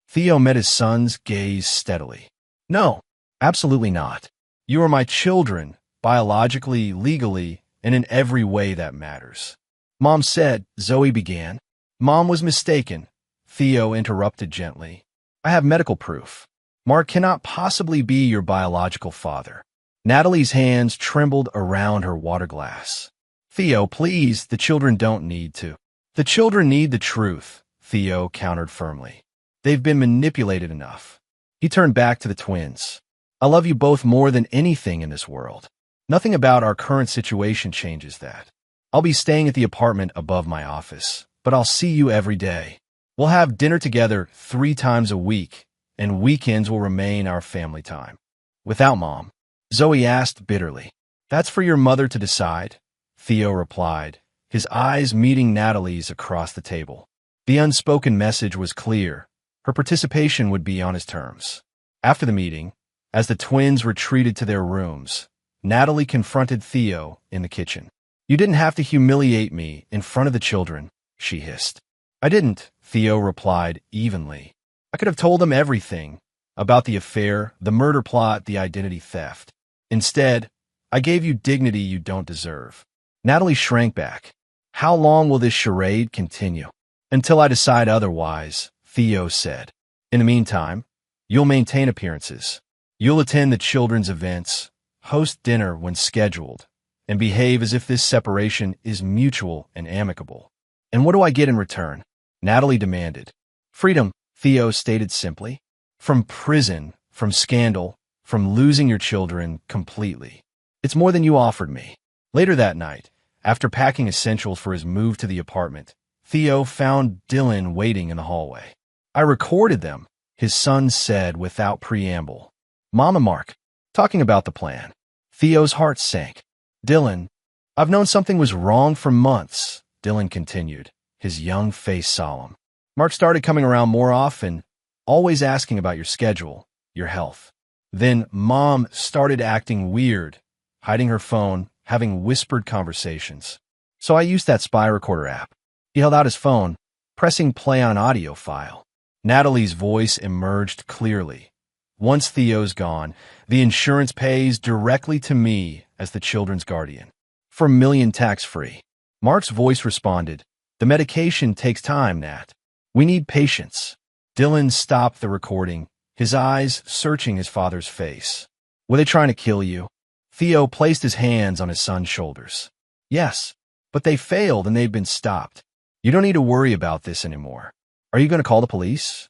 Theo met his son's gaze steadily. "No, absolutely not. You are my children, biologically, legally, and in every way that matters." "Mom said," Zoe began. "Mom was mistaken," Theo interrupted gently. "I have medical proof. Mark cannot possibly be your biological father." Natalie's hands trembled around her water glass. "Theo, please, the children don't need to." "The children need the truth," Theo countered firmly. "They've been manipulated enough." He turned back to the twins. "I love you both more than anything in this world. Nothing about our current situation changes that. I'll be staying at the apartment above my office, but I'll see you every day. We'll have dinner together 3 times a week, and weekends will remain our family time." "Without Mom?" Zoe asked bitterly. "That's for your mother to decide," Theo replied, his eyes meeting Natalie's across the table. The unspoken message was clear. Her participation would be on his terms. After the meeting, as the twins retreated to their rooms, Natalie confronted Theo in the kitchen. "You didn't have to humiliate me in front of the children," she hissed. "I didn't," Theo replied evenly. "I could have told them everything about the affair, the murder plot, the identity theft. Instead, I gave you dignity you don't deserve." Natalie shrank back. "How long will this charade continue?" "Until I decide otherwise," Theo said. "In the meantime, you'll maintain appearances. You'll attend the children's events, host dinner when scheduled, and behave as if this separation is mutual and amicable." "And what do I get in return?" Natalie demanded. "Freedom," Theo stated simply. "From prison, from scandal, from losing your children completely. It's more than you offered me." Later that night, after packing essentials for his move to the apartment, Theo found Dylan waiting in the hallway. "I recorded them," his son said without preamble. "Mom and Mark, talking about the plan." Theo's heart sank. "Dylan, I've known something was wrong for months," Dylan continued, his young face solemn. "Mark started coming around more often, always asking about your schedule, your health. Then Mom started acting weird, hiding her phone, having whispered conversations. So I used that spy recorder app." He held out his phone, pressing play on an audio file. Natalie's voice emerged clearly. "Once Theo's gone, the insurance pays directly to me as the children's guardian. For $1 million tax-free." Mark's voice responded, "The medication takes time, Nat. We need patience." Dylan stopped the recording, his eyes searching his father's face. Were they trying to kill you? Theo placed his hands on his son's shoulders. Yes, but they failed and they've been stopped. You don't need to worry about this anymore. Are you going to call the police?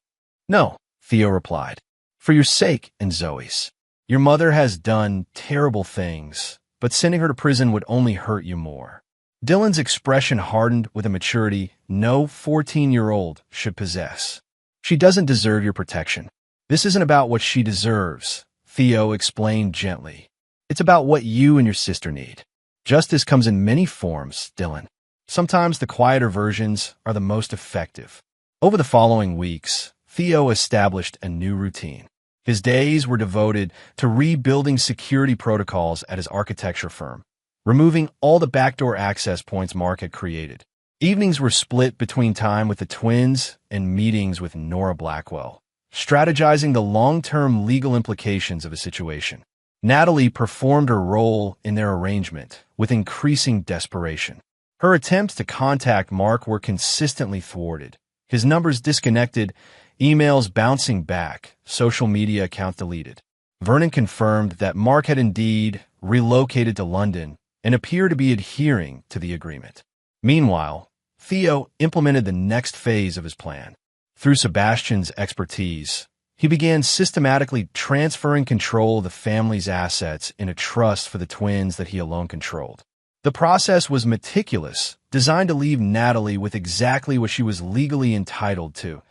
No, Theo replied. For your sake and Zoe's. Your mother has done terrible things, but sending her to prison would only hurt you more. Dylan's expression hardened with a maturity no 14-year-old should possess. She doesn't deserve your protection. This isn't about what she deserves, Theo explained gently. It's about what you and your sister need. Justice comes in many forms, Dylan. Sometimes the quieter versions are the most effective. Over the following weeks, Theo established a new routine. His days were devoted to rebuilding security protocols at his architecture firm, removing all the backdoor access points Mark had created. Evenings were split between time with the twins and meetings with Nora Blackwell, strategizing the long-term legal implications of a situation. Natalie performed her role in their arrangement with increasing desperation. Her attempts to contact Mark were consistently thwarted. His numbers disconnected, emails bouncing back, social media account deleted. Vernon confirmed that Mark had indeed relocated to London and appeared to be adhering to the agreement. Meanwhile, Theo implemented the next phase of his plan. Through Sebastian's expertise, he began systematically transferring control of the family's assets in a trust for the twins that he alone controlled. The process was meticulous, designed to leave Natalie with exactly what she was legally entitled to,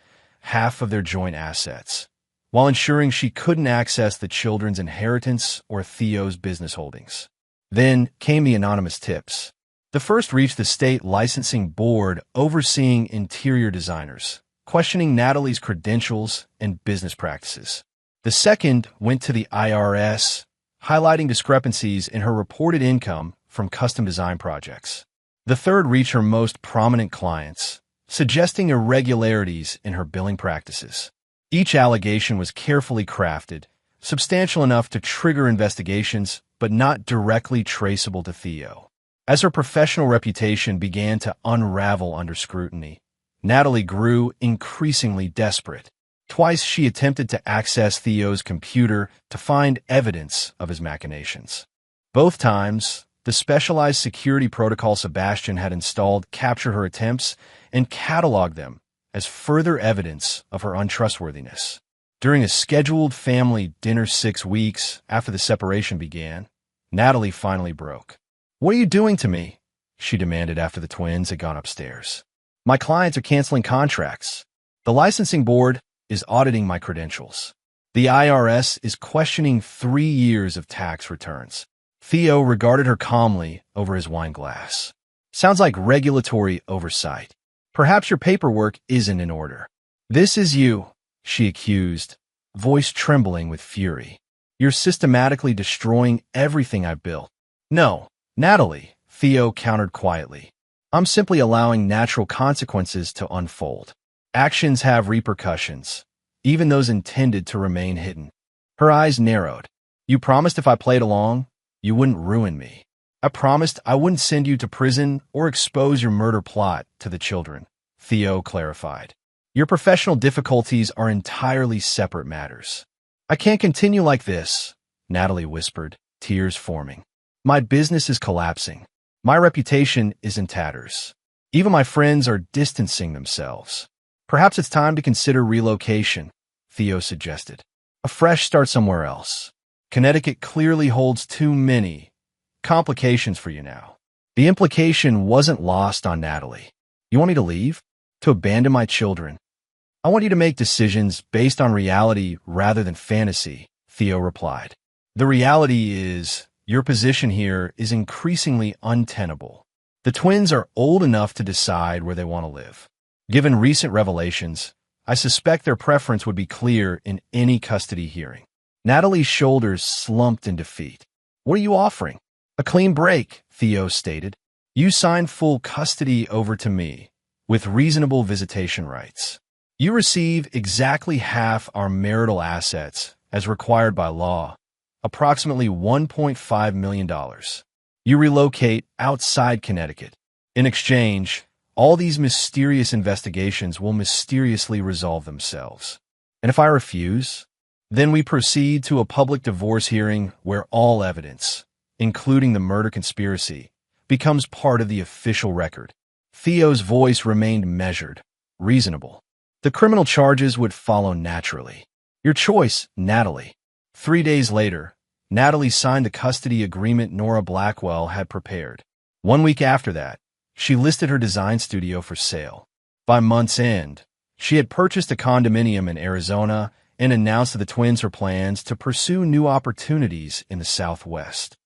half of their joint assets, while ensuring she couldn't access the children's inheritance or Theo's business holdings. Then came the anonymous tips. The first reached the state licensing board overseeing interior designers, questioning Natalie's credentials and business practices. The second went to the IRS, highlighting discrepancies in her reported income from custom design projects. The third reached her most prominent clients, suggesting irregularities in her billing practices. Each allegation was carefully crafted, substantial enough to trigger investigations, but not directly traceable to Theo. As her professional reputation began to unravel under scrutiny, Natalie grew increasingly desperate. Twice she attempted to access Theo's computer to find evidence of his machinations. Both times, the specialized security protocol Sebastian had installed captured her attempts and cataloged them as further evidence of her untrustworthiness. During a scheduled family dinner 6 weeks after the separation began, Natalie finally broke. "What are you doing to me?" she demanded after the twins had gone upstairs. "My clients are canceling contracts. The licensing board is auditing my credentials. The IRS is questioning 3 years of tax returns." Theo regarded her calmly over his wine glass. "Sounds like regulatory oversight. Perhaps your paperwork isn't in order." "This is you," she accused, voice trembling with fury. "You're systematically destroying everything I've built." "No, Natalie," Theo countered quietly. "I'm simply allowing natural consequences to unfold. Actions have repercussions, even those intended to remain hidden." Her eyes narrowed. "You promised if I played along, you wouldn't ruin me. I promised I wouldn't send you to prison or expose your murder plot to the children," Theo clarified. "Your professional difficulties are entirely separate matters." "I can't continue like this," Natalie whispered, tears forming. "My business is collapsing. My reputation is in tatters. Even my friends are distancing themselves. Perhaps it's time to consider relocation," Theo suggested. "A fresh start somewhere else. Connecticut clearly holds too many complications for you now." The implication wasn't lost on Natalie. "You want me to leave? To abandon my children?" "I want you to make decisions based on reality rather than fantasy," Theo replied. "The reality is, your position here is increasingly untenable. The twins are old enough to decide where they want to live. Given recent revelations, I suspect their preference would be clear in any custody hearing." Natalie's shoulders slumped in defeat. "What are you offering?" "A clean break," Theo stated. "You sign full custody over to me, with reasonable visitation rights. You receive exactly half our marital assets, as required by law, approximately $1.5 million. You relocate outside Connecticut. In exchange, All these mysterious investigations will mysteriously resolve themselves. And if I refuse, then we proceed to a public divorce hearing where all evidence, including the murder conspiracy, becomes part of the official record. Theo's voice remained measured, reasonable. The criminal charges would follow naturally. Your choice, Natalie. 3 days later, Natalie signed the custody agreement Nora Blackwell had prepared. 1 week after that, she listed her design studio for sale. By month's end, she had purchased a condominium in Arizona and announced to the twins her plans to pursue new opportunities in the Southwest.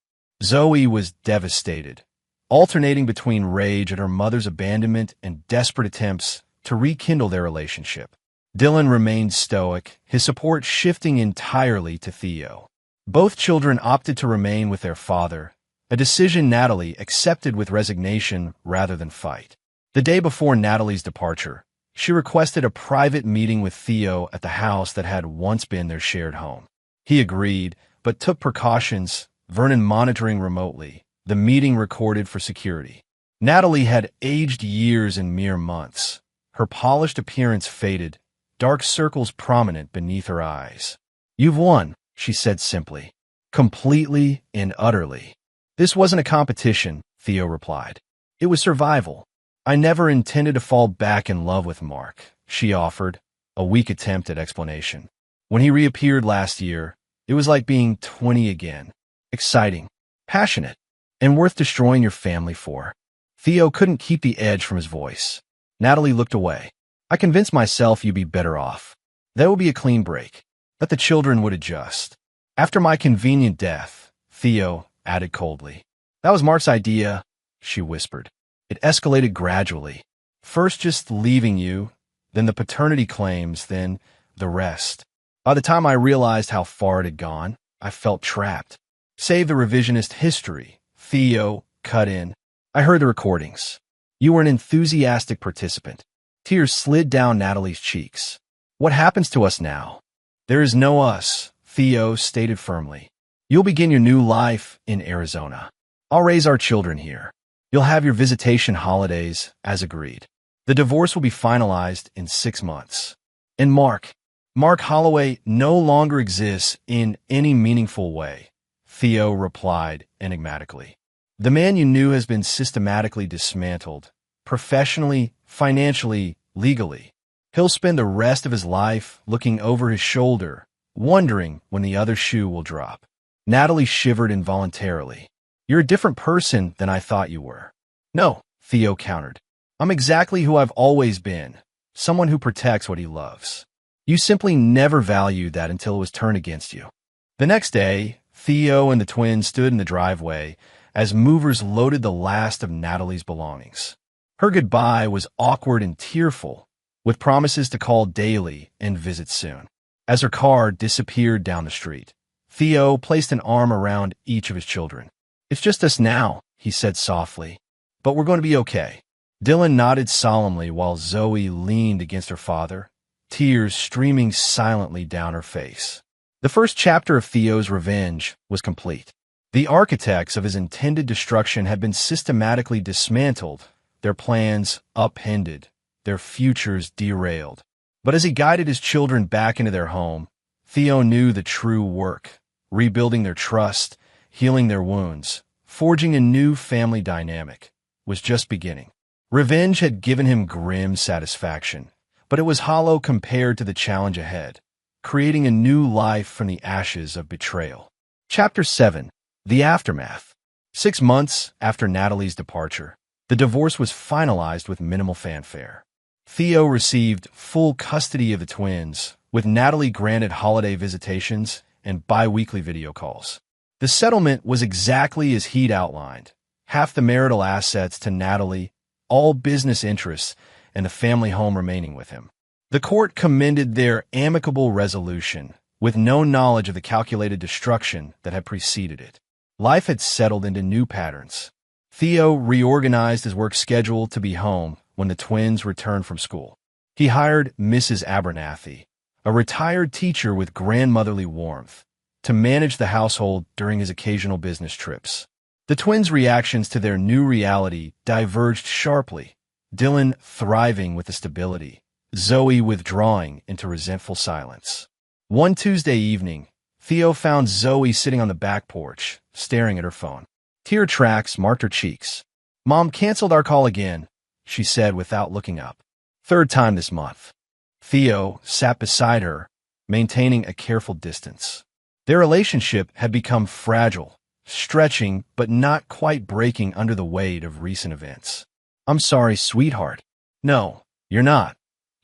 Zoe was devastated, alternating between rage at her mother's abandonment and desperate attempts to rekindle their relationship. Dylan remained stoic, his support shifting entirely to Theo. Both children opted to remain with their father, a decision Natalie accepted with resignation rather than fight. The day before Natalie's departure, she requested a private meeting with Theo at the house that had once been their shared home. He agreed, but took precautions, Vernon monitoring remotely, the meeting recorded for security. Natalie had aged years in mere months. Her polished appearance faded, dark circles prominent beneath her eyes. "You've won," she said simply. "Completely and utterly." "This wasn't a competition," Theo replied. "It was survival. I never intended to fall back in love with Mark," she offered, a weak attempt at explanation. "When he reappeared last year, it was like being 20 again. Exciting, passionate, and worth destroying your family for." Theo couldn't keep the edge from his voice. Natalie looked away. "I convinced myself you'd be better off. That would be a clean break. That the children would adjust. After my convenient death," Theo added coldly. "That was Mark's idea," she whispered. "It escalated gradually. First just leaving you, then the paternity claims, then the rest. By the time I realized how far it had gone, I felt trapped. Save the revisionist history," Theo cut in. "I heard the recordings. You were an enthusiastic participant." Tears slid down Natalie's cheeks. "What happens to us now?" "There is no us," Theo stated firmly. "You'll begin your new life in Arizona. I'll raise our children here. You'll have your visitation holidays, as agreed. The divorce will be finalized in 6 months. And Mark Holloway no longer exists in any meaningful way," Theo replied enigmatically. "The man you knew has been systematically dismantled, professionally, financially, legally. He'll spend the rest of his life looking over his shoulder, wondering when the other shoe will drop." Natalie shivered involuntarily. "You're a different person than I thought you were." "No," Theo countered. "I'm exactly who I've always been, someone who protects what he loves. You simply never valued that until it was turned against you." The next day, Theo and the twins stood in the driveway as movers loaded the last of Natalie's belongings. Her goodbye was awkward and tearful, with promises to call daily and visit soon. As her car disappeared down the street, Theo placed an arm around each of his children. "It's just us now," he said softly, "but we're going to be okay." Dylan nodded solemnly while Zoe leaned against her father, tears streaming silently down her face. The first chapter of Theo's revenge was complete. The architects of his intended destruction had been systematically dismantled, their plans upended, their futures derailed. But as he guided his children back into their home, Theo knew the true work, rebuilding their trust, healing their wounds, forging a new family dynamic, was just beginning. Revenge had given him grim satisfaction, but it was hollow compared to the challenge ahead, creating a new life from the ashes of betrayal. Chapter 7. The Aftermath. 6 months after Natalie's departure, the divorce was finalized with minimal fanfare. Theo received full custody of the twins, with Natalie granted holiday visitations and bi-weekly video calls. The settlement was exactly as he'd outlined: half the marital assets to Natalie, all business interests, and the family home remaining with him. The court commended their amicable resolution, with no knowledge of the calculated destruction that had preceded it. Life had settled into new patterns. Theo reorganized his work schedule to be home when the twins returned from school. He hired Mrs. Abernathy, a retired teacher with grandmotherly warmth, to manage the household during his occasional business trips. The twins' reactions to their new reality diverged sharply. Dylan thriving with the stability, Zoe withdrawing into resentful silence. One Tuesday evening, Theo found Zoe sitting on the back porch, staring at her phone. Tear tracks marked her cheeks. "Mom canceled our call again," she said without looking up. "Third time this month." Theo sat beside her, maintaining a careful distance. Their relationship had become fragile, stretching but not quite breaking under the weight of recent events. "I'm sorry, sweetheart." "No, you're not,"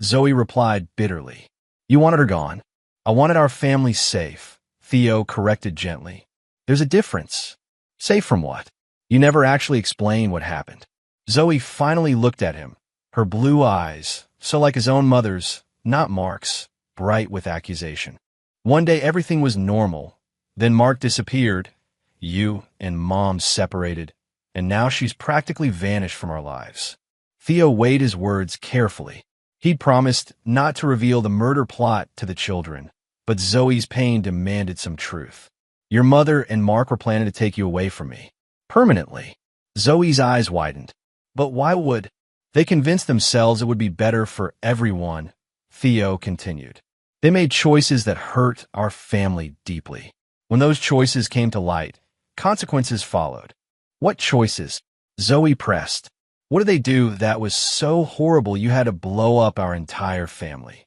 Zoe replied bitterly. "You wanted her gone. I wanted our family safe," Theo corrected gently. "There's a difference." "Safe from what?" "You never actually explained what happened." Zoe finally looked at him, her blue eyes, so like his own mother's, not Mark's, bright with accusation. "One day everything was normal. Then Mark disappeared. You and Mom separated, and now she's practically vanished from our lives." Theo weighed his words carefully. He'd promised not to reveal the murder plot to the children, but Zoe's pain demanded some truth. "Your mother and Mark were planning to take you away from me. Permanently." Zoe's eyes widened. "But why would—" "They convinced themselves it would be better for everyone," Theo continued. "They made choices that hurt our family deeply. When those choices came to light, consequences followed." "What choices?" Zoe pressed. "What did they do that was so horrible you had to blow up our entire family?"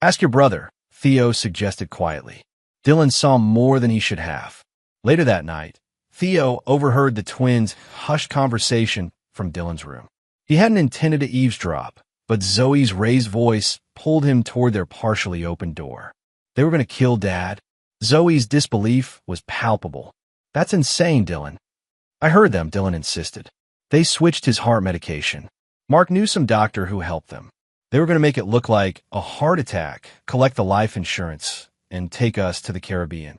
"Ask your brother," Theo suggested quietly. Dylan saw more than he should have. Later that night, Theo overheard the twins' hushed conversation from Dylan's room. He hadn't intended to eavesdrop, but Zoe's raised voice pulled him toward their partially open door. They were going to kill Dad? Zoe's disbelief was palpable. "That's insane, Dylan." "I heard them," Dylan insisted. "They switched his heart medication. Mark knew some doctor who helped them. They were going to make it look like a heart attack, collect the life insurance, and take us to the Caribbean."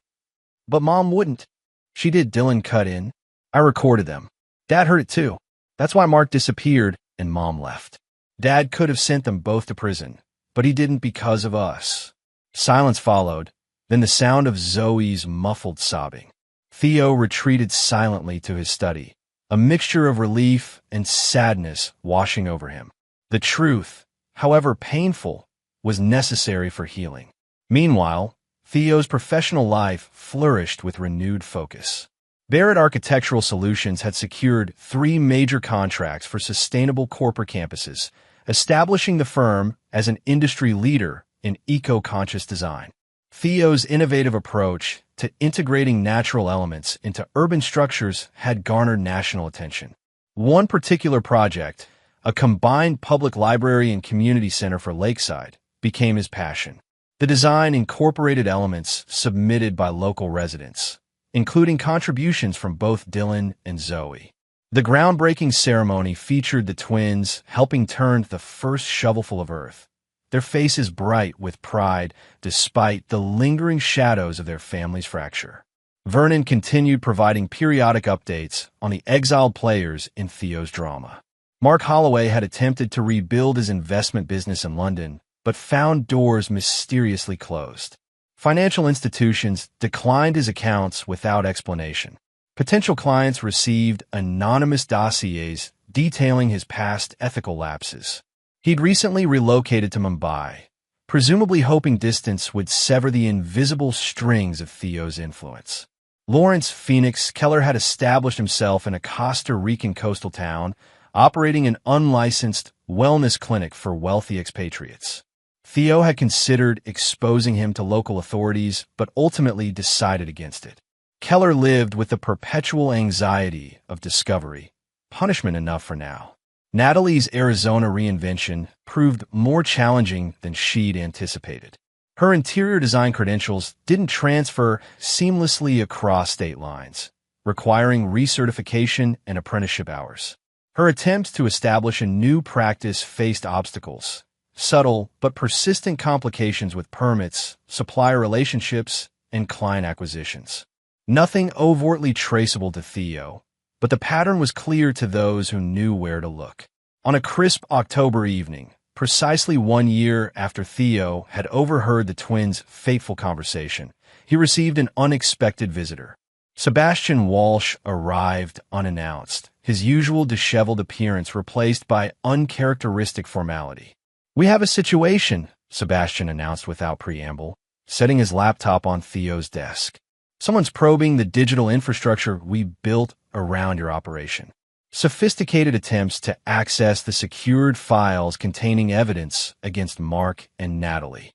"But Mom wouldn't." "She did," Dylan cut in. "I recorded them. Dad heard it too. That's why Mark disappeared and Mom left. Dad could have sent them both to prison, but he didn't because of us." Silence followed, then the sound of Zoe's muffled sobbing. Theo retreated silently to his study, a mixture of relief and sadness washing over him. The truth, however painful, was necessary for healing. Meanwhile, Theo's professional life flourished with renewed focus. Barrett Architectural Solutions had secured 3 major contracts for sustainable corporate campuses, establishing the firm as an industry leader in eco-conscious design. Theo's innovative approach to integrating natural elements into urban structures had garnered national attention. One particular project, a combined public library and community center for Lakeside, became his passion. The design incorporated elements submitted by local residents, including contributions from both Dylan and Zoe. The groundbreaking ceremony featured the twins helping turn the first shovelful of earth, their faces bright with pride despite the lingering shadows of their family's fracture. Vernon continued providing periodic updates on the exiled players in Theo's drama. Mark Holloway had attempted to rebuild his investment business in London, but found doors mysteriously closed. Financial institutions declined his accounts without explanation. Potential clients received anonymous dossiers detailing his past ethical lapses. He'd recently relocated to Mumbai, presumably hoping distance would sever the invisible strings of Theo's influence. Lawrence Phoenix Keller had established himself in a Costa Rican coastal town, operating an unlicensed wellness clinic for wealthy expatriates. Theo had considered exposing him to local authorities, but ultimately decided against it. Keller lived with the perpetual anxiety of discovery, punishment enough for now. Natalie's Arizona reinvention proved more challenging than she'd anticipated. Her interior design credentials didn't transfer seamlessly across state lines, requiring recertification and apprenticeship hours. Her attempts to establish a new practice faced obstacles, subtle but persistent complications with permits, supplier relationships, and client acquisitions. Nothing overtly traceable to Theo, but the pattern was clear to those who knew where to look. On a crisp October evening, precisely 1 year after Theo had overheard the twins' fateful conversation, he received an unexpected visitor. Sebastian Walsh arrived unannounced, his usual disheveled appearance replaced by uncharacteristic formality. "We have a situation," Sebastian announced without preamble, setting his laptop on Theo's desk. "Someone's probing the digital infrastructure we built around your operation. Sophisticated attempts to access the secured files containing evidence against Mark and Natalie."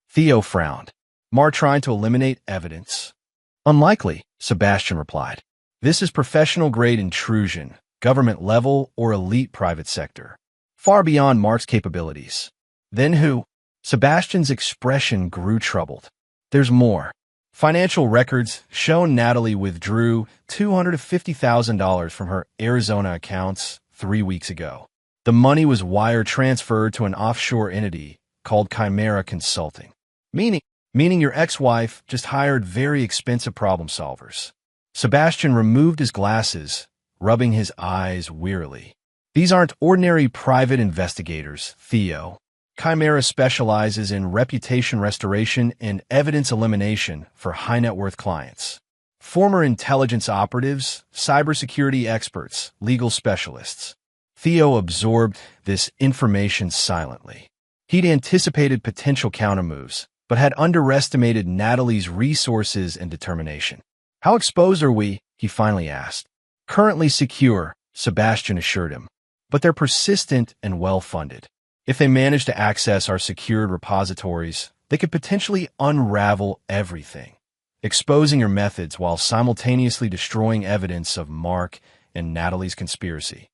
Theo frowned. "Mark trying to eliminate evidence?" "Unlikely," Sebastian replied. "This is professional-grade intrusion, government level or elite private sector. Far beyond Mark's capabilities." "Then who?" Sebastian's expression grew troubled. "There's more. Financial records show Natalie withdrew $250,000 from her Arizona accounts 3 weeks ago. The money was wire transferred to an offshore entity called Chimera Consulting. Meaning your ex-wife just hired very expensive problem solvers." Sebastian removed his glasses, rubbing his eyes wearily. "These aren't ordinary private investigators, Theo. Chimera specializes in reputation restoration and evidence elimination for high-net-worth clients. Former intelligence operatives, cybersecurity experts, legal specialists." Theo absorbed this information silently. He'd anticipated potential countermoves, but had underestimated Natalie's resources and determination. "How exposed are we?" he finally asked. "Currently secure," Sebastian assured him, "but they're persistent and well-funded. If they manage to access our secured repositories, they could potentially unravel everything, exposing your methods while simultaneously destroying evidence of Mark and Natalie's conspiracy,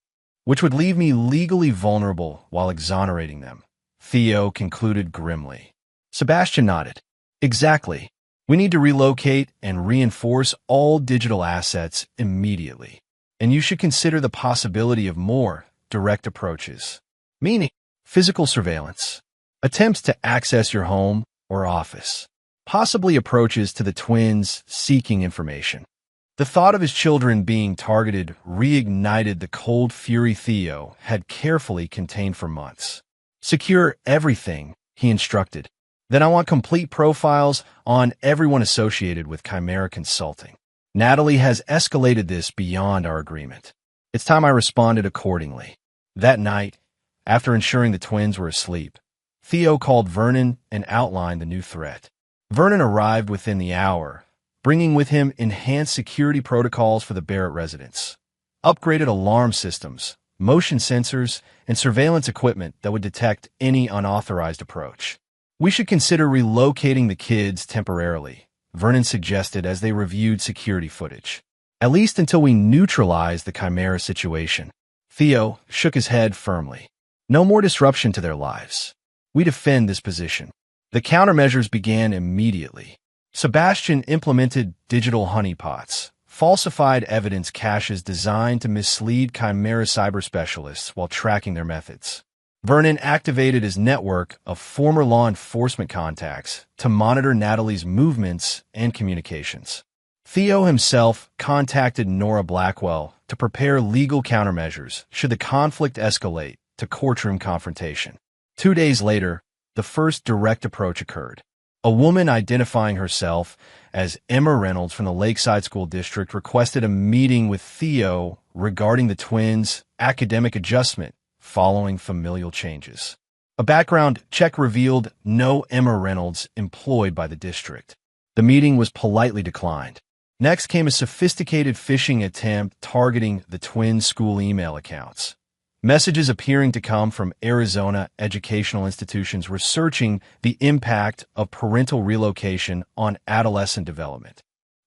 which would leave me legally vulnerable while exonerating them," Theo concluded grimly. Sebastian nodded. "Exactly. We need to relocate and reinforce all digital assets immediately. And you should consider the possibility of more direct approaches." "Meaning?" "Physical surveillance. Attempts to access your home or office. Possibly approaches to the twins seeking information." The thought of his children being targeted reignited the cold fury Theo had carefully contained for months. "Secure everything," he instructed. "Then I want complete profiles on everyone associated with Chimera Consulting. Natalie has escalated this beyond our agreement." It's time I responded accordingly. That night, after ensuring the twins were asleep, Theo called Vernon and outlined the new threat. Vernon arrived within the hour, bringing with him enhanced security protocols for the Barrett residence, upgraded alarm systems, motion sensors, and surveillance equipment that would detect any unauthorized approach. "We should consider relocating the kids temporarily," Vernon suggested as they reviewed security footage. "At least until we neutralize the Chimera situation." Theo shook his head firmly. "No more disruption to their lives. We defend this position." The countermeasures began immediately. Sebastian implemented digital honeypots, falsified evidence caches designed to mislead Chimera cyber specialists while tracking their methods. Vernon activated his network of former law enforcement contacts to monitor Natalie's movements and communications. Theo himself contacted Nora Blackwell to prepare legal countermeasures should the conflict escalate to courtroom confrontation. 2 days later, the first direct approach occurred. A woman identifying herself as Emma Reynolds from the Lakeside School District requested a meeting with Theo regarding the twins' academic adjustment following familial changes. A background check revealed no Emma Reynolds employed by the district. The meeting was politely declined. Next came a sophisticated phishing attempt targeting the twins' school email accounts. Messages appearing to come from Arizona educational institutions researching the impact of parental relocation on adolescent development.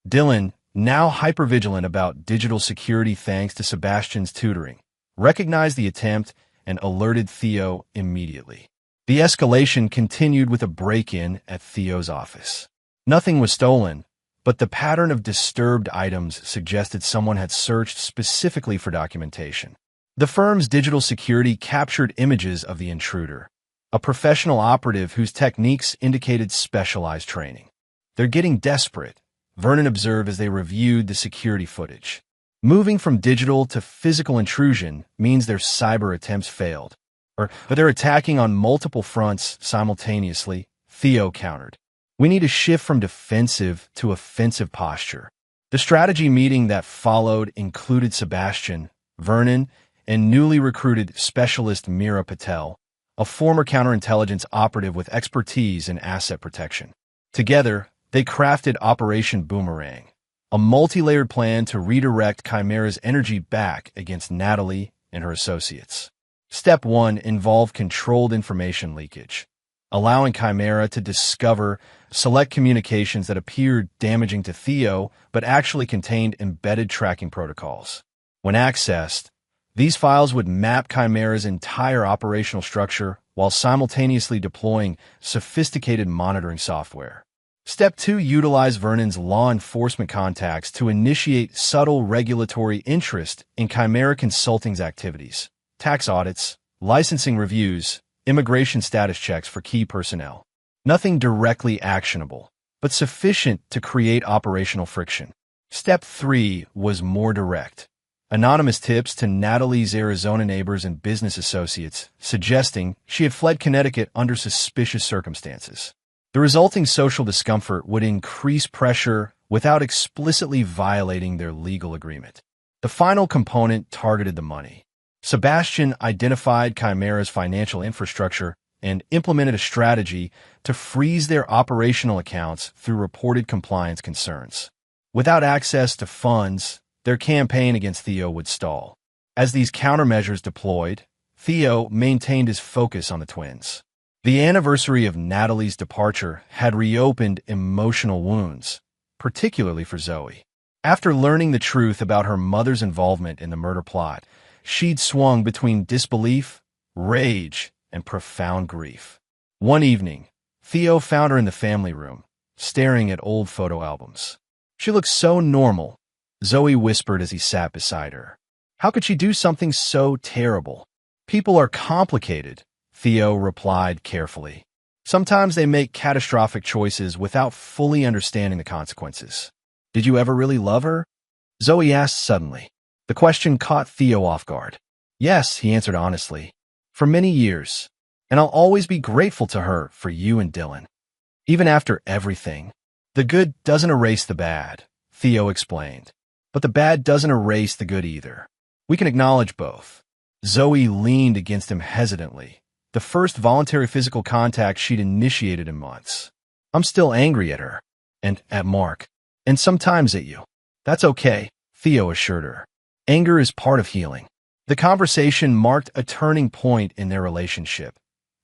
Dylan, now hypervigilant about digital security thanks to Sebastian's tutoring, recognized the attempt and alerted Theo immediately. The escalation continued with a break-in at Theo's office. Nothing was stolen, but the pattern of disturbed items suggested someone had searched specifically for documentation. The firm's digital security captured images of the intruder, a professional operative whose techniques indicated specialized training. "They're getting desperate," Vernon observed as they reviewed the security footage. "Moving from digital to physical intrusion means their cyber attempts failed. But they're attacking on multiple fronts simultaneously," Theo countered. "We need to shift from defensive to offensive posture." The strategy meeting that followed included Sebastian, Vernon, and newly recruited specialist Mira Patel, a former counterintelligence operative with expertise in asset protection. Together, they crafted Operation Boomerang, a multi-layered plan to redirect Chimera's energy back against Natalie and her associates. Step 1 involved controlled information leakage, allowing Chimera to discover select communications that appeared damaging to Theo but actually contained embedded tracking protocols. When accessed, these files would map Chimera's entire operational structure while simultaneously deploying sophisticated monitoring software. Step 2 utilized Vernon's law enforcement contacts to initiate subtle regulatory interest in Chimera Consulting's activities, tax audits, licensing reviews, immigration status checks for key personnel. Nothing directly actionable, but sufficient to create operational friction. Step 3 was more direct. Anonymous tips to Natalie's Arizona neighbors and business associates, suggesting she had fled Connecticut under suspicious circumstances. The resulting social discomfort would increase pressure without explicitly violating their legal agreement. The final component targeted the money. Sebastian identified Chimera's financial infrastructure and implemented a strategy to freeze their operational accounts through reported compliance concerns. Without access to funds, their campaign against Theo would stall. As these countermeasures deployed, Theo maintained his focus on the twins. The anniversary of Natalie's departure had reopened emotional wounds, particularly for Zoe. After learning the truth about her mother's involvement in the murder plot, she'd swung between disbelief, rage, and profound grief. One evening, Theo found her in the family room, staring at old photo albums. She looked so normal, Zoe whispered as he sat beside her. How could she do something so terrible? People are complicated, Theo replied carefully. Sometimes they make catastrophic choices without fully understanding the consequences. Did you ever really love her? Zoe asked suddenly. The question caught Theo off guard. Yes, he answered honestly. For many years. And I'll always be grateful to her for you and Dylan. Even after everything. The good doesn't erase the bad, Theo explained. But the bad doesn't erase the good either. We can acknowledge both. Zoe leaned against him hesitantly, the first voluntary physical contact she'd initiated in months. I'm still angry at her. And at Mark. And sometimes at you. That's okay, Theo assured her. Anger is part of healing. The conversation marked a turning point in their relationship.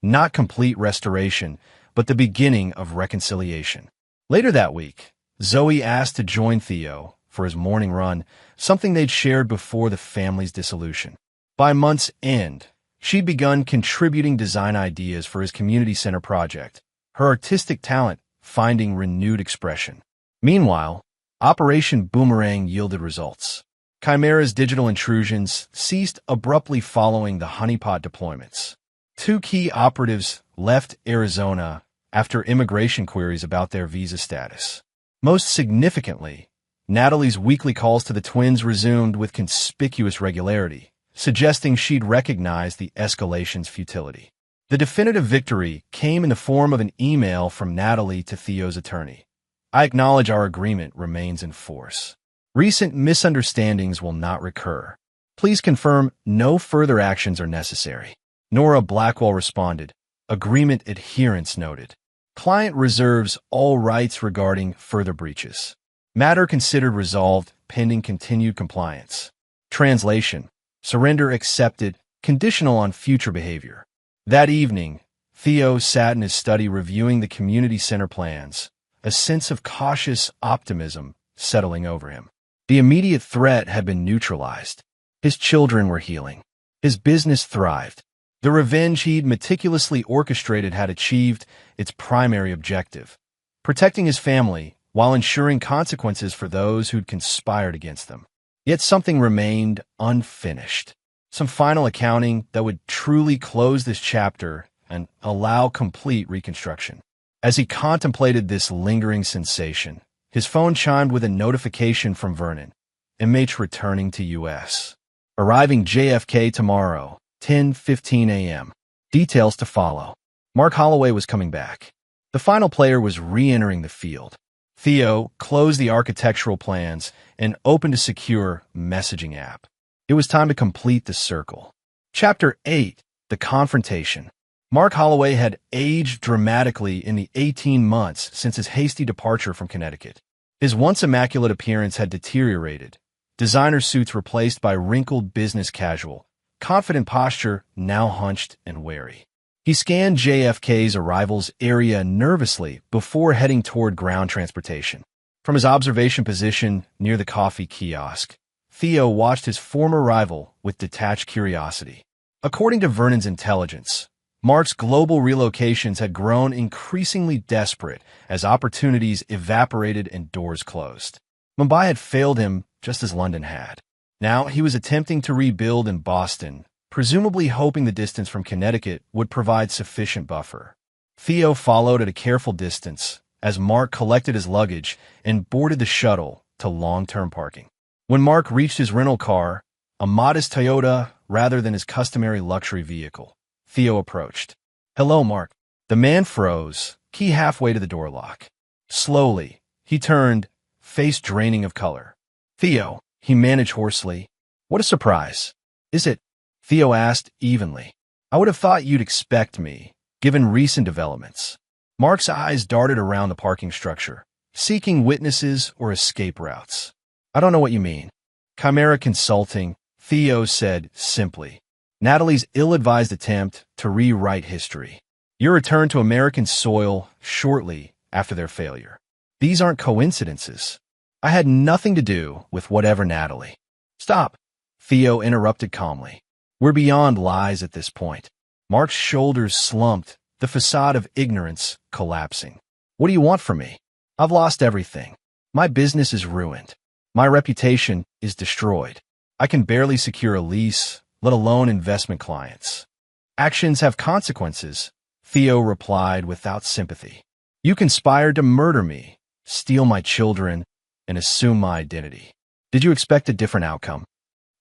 Not complete restoration, but the beginning of reconciliation. Later that week, Zoe asked to join Theo for his morning run, something they'd shared before the family's dissolution. By month's end, she'd begun contributing design ideas for his community center project, her artistic talent finding renewed expression. Meanwhile, Operation Boomerang yielded results. Chimera's digital intrusions ceased abruptly following the honeypot deployments. 2 key operatives left Arizona after immigration queries about their visa status. Most significantly, Natalie's weekly calls to the twins resumed with conspicuous regularity, suggesting she'd recognized the escalation's futility. The definitive victory came in the form of an email from Natalie to Theo's attorney. I acknowledge our agreement remains in force. Recent misunderstandings will not recur. Please confirm no further actions are necessary. Nora Blackwell responded. Agreement adherence noted. Client reserves all rights regarding further breaches. Matter considered resolved pending continued compliance. Translation. Surrender accepted, conditional on future behavior. That evening, Theo sat in his study reviewing the community center plans, a sense of cautious optimism settling over him. The immediate threat had been neutralized. His children were healing. His business thrived. The revenge he'd meticulously orchestrated had achieved its primary objective, protecting his family while ensuring consequences for those who'd conspired against them. Yet something remained unfinished. Some final accounting that would truly close this chapter and allow complete reconstruction. As he contemplated this lingering sensation, his phone chimed with a notification from Vernon, MH returning to U.S. Arriving JFK tomorrow, 10:15 a.m. Details to follow. Mark Holloway was coming back. The final player was re-entering the field. Theo closed the architectural plans and opened a secure messaging app. It was time to complete the circle. Chapter 8. The Confrontation. Mark Holloway had aged dramatically in the 18 months since his hasty departure from Connecticut. His once immaculate appearance had deteriorated, designer suits replaced by wrinkled business casual, confident posture now hunched and wary. He scanned JFK's arrivals area nervously before heading toward ground transportation. From his observation position near the coffee kiosk, Theo watched his former rival with detached curiosity. According to Vernon's intelligence, Mark's global relocations had grown increasingly desperate as opportunities evaporated and doors closed. Mumbai had failed him just as London had. Now he was attempting to rebuild in Boston, presumably hoping the distance from Connecticut would provide sufficient buffer. Theo followed at a careful distance as Mark collected his luggage and boarded the shuttle to long-term parking. When Mark reached his rental car, a modest Toyota rather than his customary luxury vehicle, Theo approached. "Hello, Mark." The man froze, key halfway to the door lock. Slowly, he turned, face draining of color. "Theo," he managed hoarsely. "What a surprise." "Is it?" Theo asked evenly. "I would have thought you'd expect me, given recent developments." Mark's eyes darted around the parking structure, seeking witnesses or escape routes. "I don't know what you mean." "Chimera Consulting," Theo said simply. "Natalie's ill-advised attempt to rewrite history. Your return to American soil shortly after their failure. These aren't coincidences. I had nothing to do with whatever Natalie." "Stop," Theo interrupted calmly. "We're beyond lies at this point." Mark's shoulders slumped, the facade of ignorance collapsing. "What do you want from me? I've lost everything. My business is ruined. My reputation is destroyed. I can barely secure a lease, let alone investment clients." "Actions have consequences," Theo replied without sympathy. "You conspired to murder me, steal my children, and assume my identity. Did you expect a different outcome?"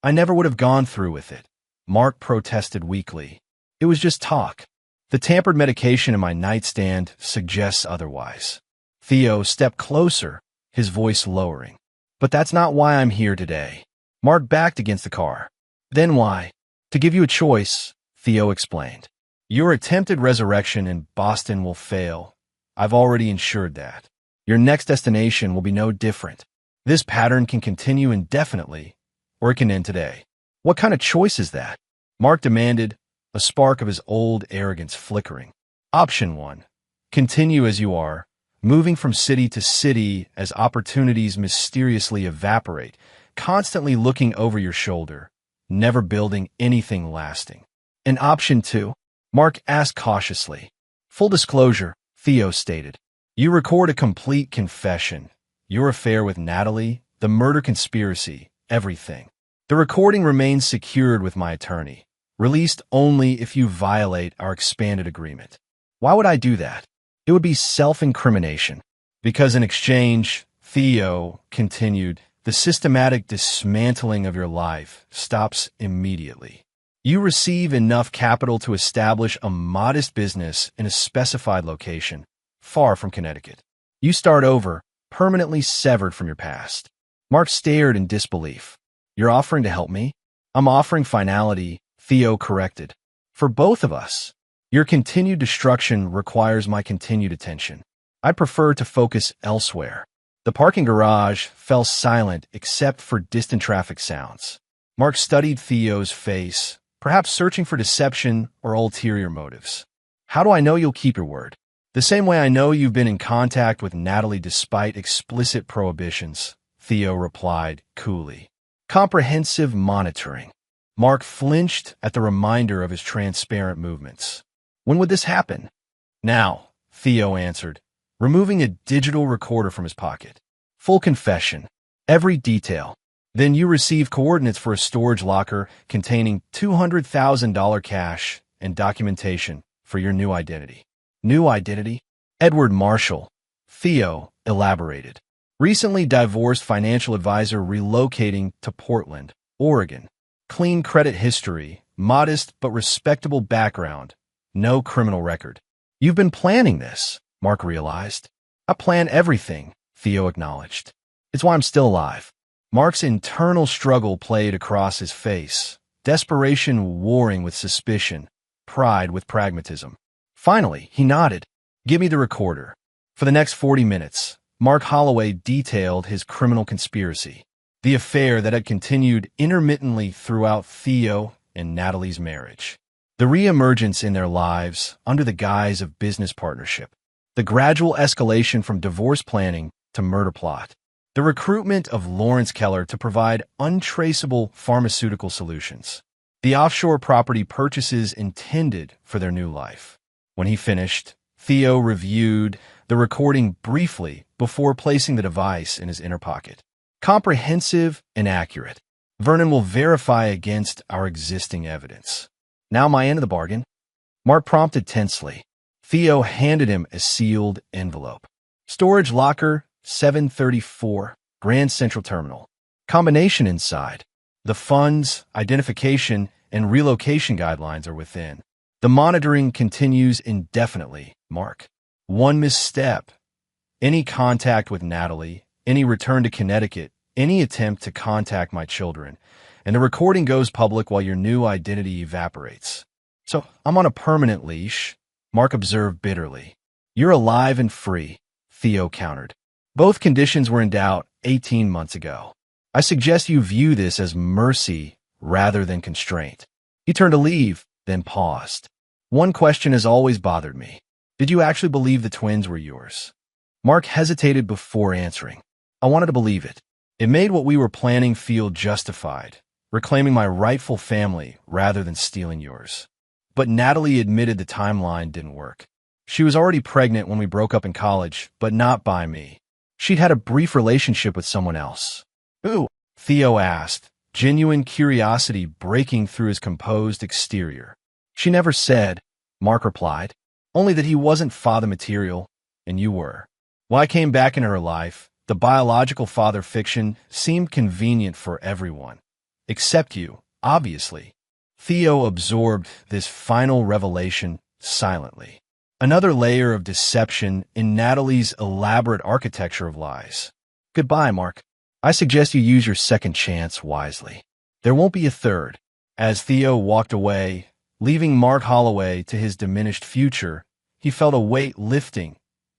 "I never would have gone through with it," Mark protested weakly. "It was just talk. The tampered medication in my nightstand suggests otherwise." Theo stepped closer, his voice lowering. "But that's not why I'm here today." Mark backed against the car. "Then why?" "To give you a choice," Theo explained. "Your attempted resurrection in Boston will fail. I've already ensured that. Your next destination will be no different. This pattern can continue indefinitely, or it can end today." "What kind of choice is that?" Mark demanded, a spark of his old arrogance flickering. "Option 1. Continue as you are, moving from city to city as opportunities mysteriously evaporate, constantly looking over your shoulder, never building anything lasting." "And option 2? Mark asked cautiously. "Full disclosure," Theo stated. "You record a complete confession. Your affair with Natalie, the murder conspiracy, everything. The recording remains secured with my attorney, released only if you violate our expanded agreement." "Why would I do that?" "It would be self-incrimination." "Because in exchange," Theo continued, "the systematic dismantling of your life stops immediately. You receive enough capital to establish a modest business in a specified location, far from Connecticut. You start over, permanently severed from your past." Mark stared in disbelief. "You're offering to help me?" "I'm offering finality," Theo corrected. "For both of us. Your continued destruction requires my continued attention. I'd prefer to focus elsewhere." The parking garage fell silent except for distant traffic sounds. Mark studied Theo's face, perhaps searching for deception or ulterior motives. "How do I know you'll keep your word?" "The same way I know you've been in contact with Natalie despite explicit prohibitions," Theo replied coolly. "Comprehensive monitoring." Mark flinched at the reminder of his transparent movements. "When would this happen?" "Now," Theo answered, removing a digital recorder from his pocket. "Full confession. Every detail. Then you receive coordinates for a storage locker containing $200,000 cash and documentation for your new identity." "New identity?" "Edward Marshall," Theo elaborated. "Recently divorced financial advisor relocating to Portland, Oregon. Clean credit history, modest but respectable background, no criminal record." "You've been planning this," Mark realized. "I plan everything," Theo acknowledged. It's why I'm still alive. Mark's internal struggle played across his face, desperation warring with suspicion, pride with pragmatism. Finally, he nodded. Give me the recorder. For the next 40 minutes, Mark Holloway detailed his criminal conspiracy, the affair that had continued intermittently throughout Theo and Natalie's marriage, the reemergence in their lives under the guise of business partnership, the gradual escalation from divorce planning to murder plot, the recruitment of Lawrence Keller to provide untraceable pharmaceutical solutions, the offshore property purchases intended for their new life. When he finished, Theo reviewed the recording briefly before placing the device in his inner pocket. Comprehensive and accurate. Vernon will verify against our existing evidence. Now my end of the bargain? Mark prompted tensely. Theo handed him a sealed envelope. Storage locker 734, Grand Central Terminal. Combination inside. The funds, identification, and relocation guidelines are within. The monitoring continues indefinitely, Mark. One misstep. Any contact with Natalie, any return to Connecticut, any attempt to contact my children, and the recording goes public while your new identity evaporates. So I'm on a permanent leash, Mark observed bitterly. You're alive and free, Theo countered. Both conditions were in doubt 18 months ago. I suggest you view this as mercy rather than constraint. He turned to leave, then paused. One question has always bothered me. Did you actually believe the twins were yours? Mark hesitated before answering. I wanted to believe it. It made what we were planning feel justified, reclaiming my rightful family rather than stealing yours. But Natalie admitted the timeline didn't work. She was already pregnant when we broke up in college, but not by me. She'd had a brief relationship with someone else. Who? Theo asked, genuine curiosity breaking through his composed exterior. She never said, Mark replied, only that he wasn't father material, and you were. When I came back into her life, the biological father fiction seemed convenient for everyone. Except you, obviously. Theo absorbed this final revelation silently. Another layer of deception in Natalie's elaborate architecture of lies. Goodbye, Mark. I suggest you use your second chance wisely. There won't be a third. As Theo walked away, leaving Mark Holloway to his diminished future, he felt a weight lifting,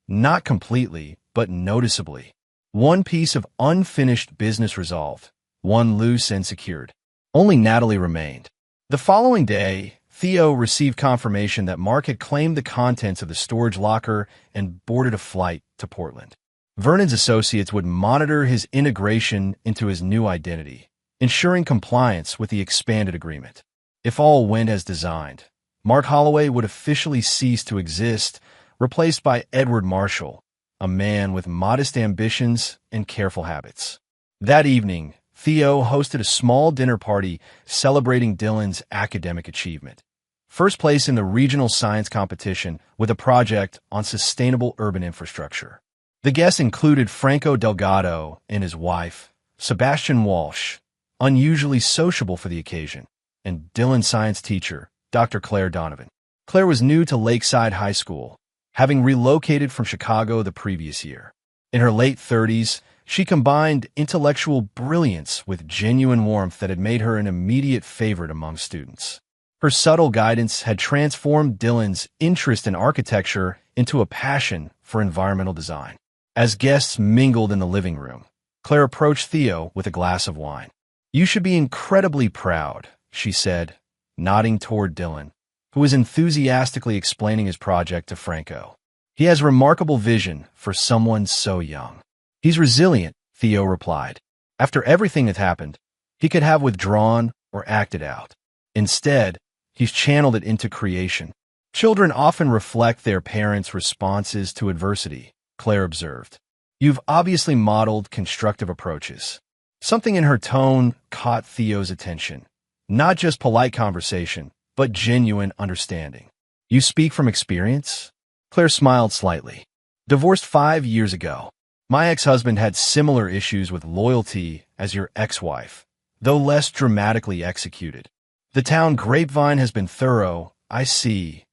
not completely, but noticeably. One piece of unfinished business resolved, one loose and secured. Only Natalie remained. The following day, Theo received confirmation that Mark had claimed the contents of the storage locker and boarded a flight to Portland. Vernon's associates would monitor his integration into his new identity, ensuring compliance with the expanded agreement. If all went as designed, Mark Holloway would officially cease to exist, replaced by Edward Marshall, a man with modest ambitions and careful habits. That evening, Theo hosted a small dinner party celebrating Dylan's academic achievement. First place in the regional science competition with a project on sustainable urban infrastructure. The guests included Franco Delgado and his wife, Sebastian Walsh, unusually sociable for the occasion, and Dylan's science teacher, Dr. Claire Donovan. Claire was new to Lakeside High School, having relocated from Chicago the previous year. In her late 30s, she combined intellectual brilliance with genuine warmth that had made her an immediate favorite among students. Her subtle guidance had transformed Dylan's interest in architecture into a passion for environmental design. As guests mingled in the living room, Claire approached Theo with a glass of wine. You should be incredibly proud, she said, nodding toward Dylan, who was enthusiastically explaining his project to Franco. He has remarkable vision for someone so young. He's resilient, Theo replied. After everything that happened, he could have withdrawn or acted out. Instead, he's channeled it into creation. Children often reflect their parents' responses to adversity, Claire observed. You've obviously modeled constructive approaches. Something in her tone caught Theo's attention. Not just polite conversation, but genuine understanding. You speak from experience? Claire smiled slightly. Divorced 5 years ago. My ex-husband had similar issues with loyalty as your ex-wife, though less dramatically executed. The town grapevine has been thorough, I see,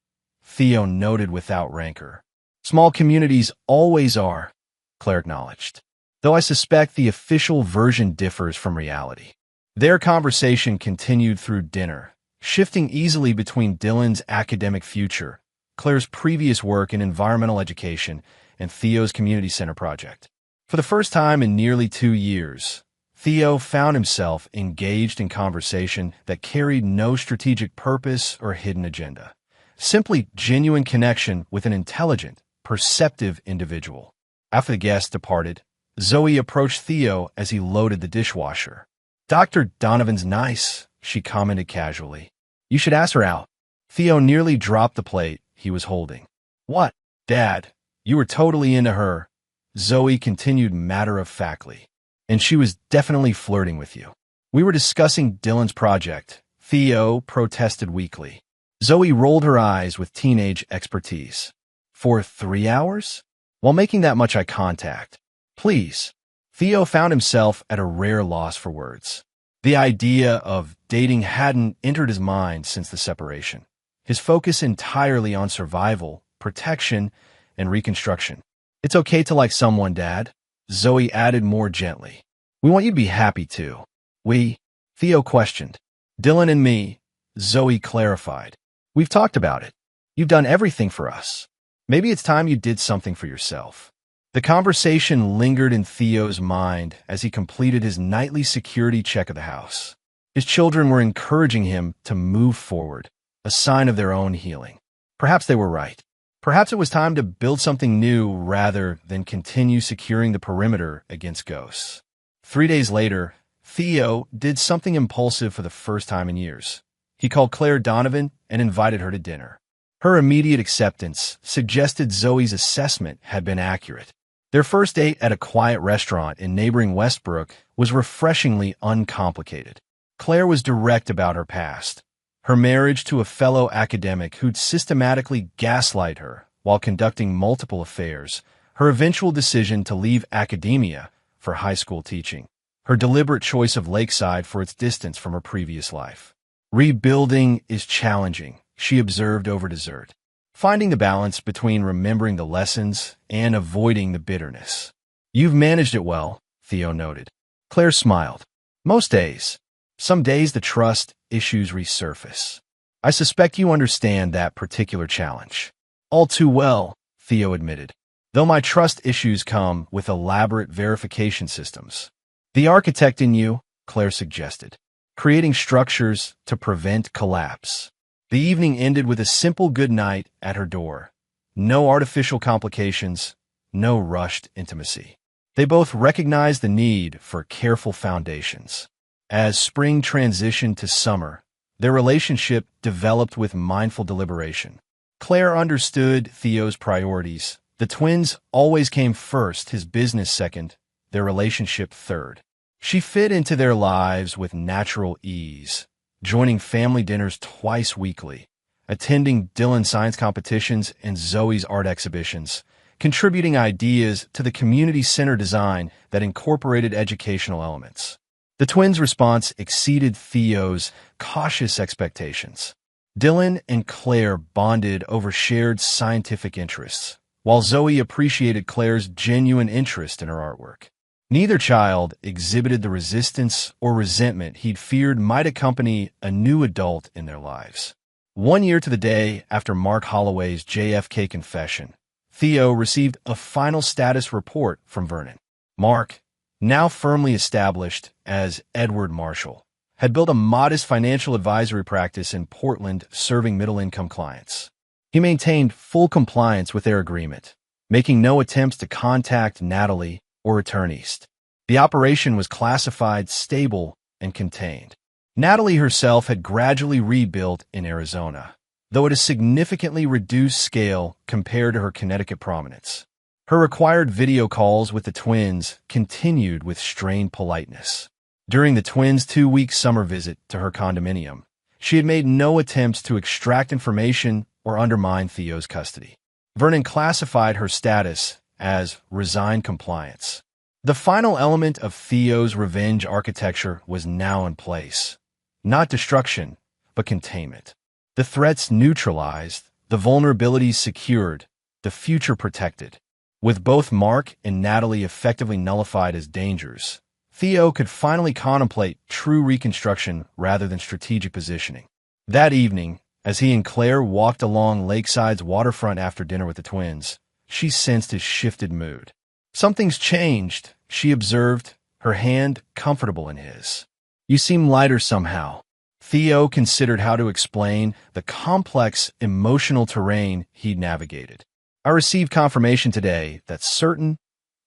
Theo noted without rancor. Small communities always are. Claire acknowledged. Though I suspect the official version differs from reality. Their conversation continued through dinner, shifting easily between Dylan's academic future, Claire's previous work in environmental education, and Theo's community center project. For the first time in nearly 2 years, Theo found himself engaged in conversation that carried no strategic purpose or hidden agenda. Simply genuine connection with an intelligent, perceptive individual. After the guests departed, Zoe approached Theo as he loaded the dishwasher. "Dr. Donovan's nice," she commented casually. "You should ask her out." Theo nearly dropped the plate he was holding. "What, Dad? You were totally into her," Zoe continued matter-of-factly. "And she was definitely flirting with you." "We were discussing Dylan's project," Theo protested weakly. Zoe rolled her eyes with teenage expertise. "For 3 hours? While making that much eye contact? Please." Theo found himself at a rare loss for words. The idea of dating hadn't entered his mind since the separation. His focus entirely on survival, protection, and reconstruction. "It's okay to like someone, Dad," Zoe added more gently. "We want you to be happy too." "We?" Theo questioned. "Dylan and me," Zoe clarified. "We've talked about it. You've done everything for us. Maybe it's time you did something for yourself." The conversation lingered in Theo's mind as he completed his nightly security check of the house. His children were encouraging him to move forward, a sign of their own healing. Perhaps they were right. Perhaps it was time to build something new rather than continue securing the perimeter against ghosts. 3 days later, Theo did something impulsive for the first time in years. He called Claire Donovan and invited her to dinner. Her immediate acceptance suggested Zoe's assessment had been accurate. Their first date at a quiet restaurant in neighboring Westbrook was refreshingly uncomplicated. Claire was direct about her past. Her marriage to a fellow academic who'd systematically gaslight her while conducting multiple affairs, her eventual decision to leave academia for high school teaching, her deliberate choice of Lakeside for its distance from her previous life. "Rebuilding is challenging," she observed over dessert. "Finding the balance between remembering the lessons and avoiding the bitterness." "You've managed it well," Theo noted. Claire smiled. "Most days. Some days the trust issues resurface. I suspect you understand that particular challenge." "All too well," Theo admitted, "though my trust issues come with elaborate verification systems." "The architect in you," Claire suggested, "creating structures to prevent collapse." The evening ended with a simple good night at her door. No artificial complications, no rushed intimacy. They both recognized the need for careful foundations. As spring transitioned to summer, their relationship developed with mindful deliberation. Claire understood Theo's priorities. The twins always came first, his business second, their relationship third. She fit into their lives with natural ease, joining family dinners twice weekly, attending Dylan's science competitions and Zoe's art exhibitions, contributing ideas to the community center design that incorporated educational elements. The twins' response exceeded Theo's cautious expectations. Dylan and Claire bonded over shared scientific interests, while Zoe appreciated Claire's genuine interest in her artwork. Neither child exhibited the resistance or resentment he'd feared might accompany a new adult in their lives. 1 year to the day after Mark Holloway's JFK confession, Theo received a final status report from Vernon. Mark, now firmly established as Edward Marshall, had built a modest financial advisory practice in Portland serving middle-income clients. He maintained full compliance with their agreement, making no attempts to contact Natalie or return east. The operation was classified stable and contained. Natalie herself had gradually rebuilt in Arizona, though at a significantly reduced scale compared to her Connecticut prominence. Her required video calls with the twins continued with strained politeness. During the twins' 2-week summer visit to her condominium, she had made no attempts to extract information or undermine Theo's custody. Vernon classified her status as resigned compliance. The final element of Theo's revenge architecture was now in place. Not destruction, but containment. The threats neutralized, the vulnerabilities secured, the future protected. With both Mark and Natalie effectively nullified as dangers, Theo could finally contemplate true reconstruction rather than strategic positioning. That evening, as he and Claire walked along Lakeside's waterfront after dinner with the twins, she sensed his shifted mood. "Something's changed," she observed, her hand comfortable in his. "You seem lighter somehow." Theo considered how to explain the complex emotional terrain he'd navigated. "I received confirmation today that certain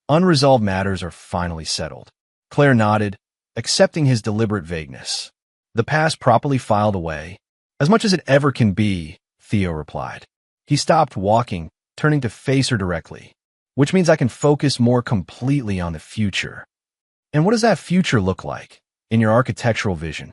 unresolved matters are finally settled." Claire nodded, accepting his deliberate vagueness. "The past properly filed away, as much as it ever can be," Theo replied. He stopped walking, turning to face her directly. "Which means I can focus more completely on the future." "And what does that future look like, in your architectural vision?"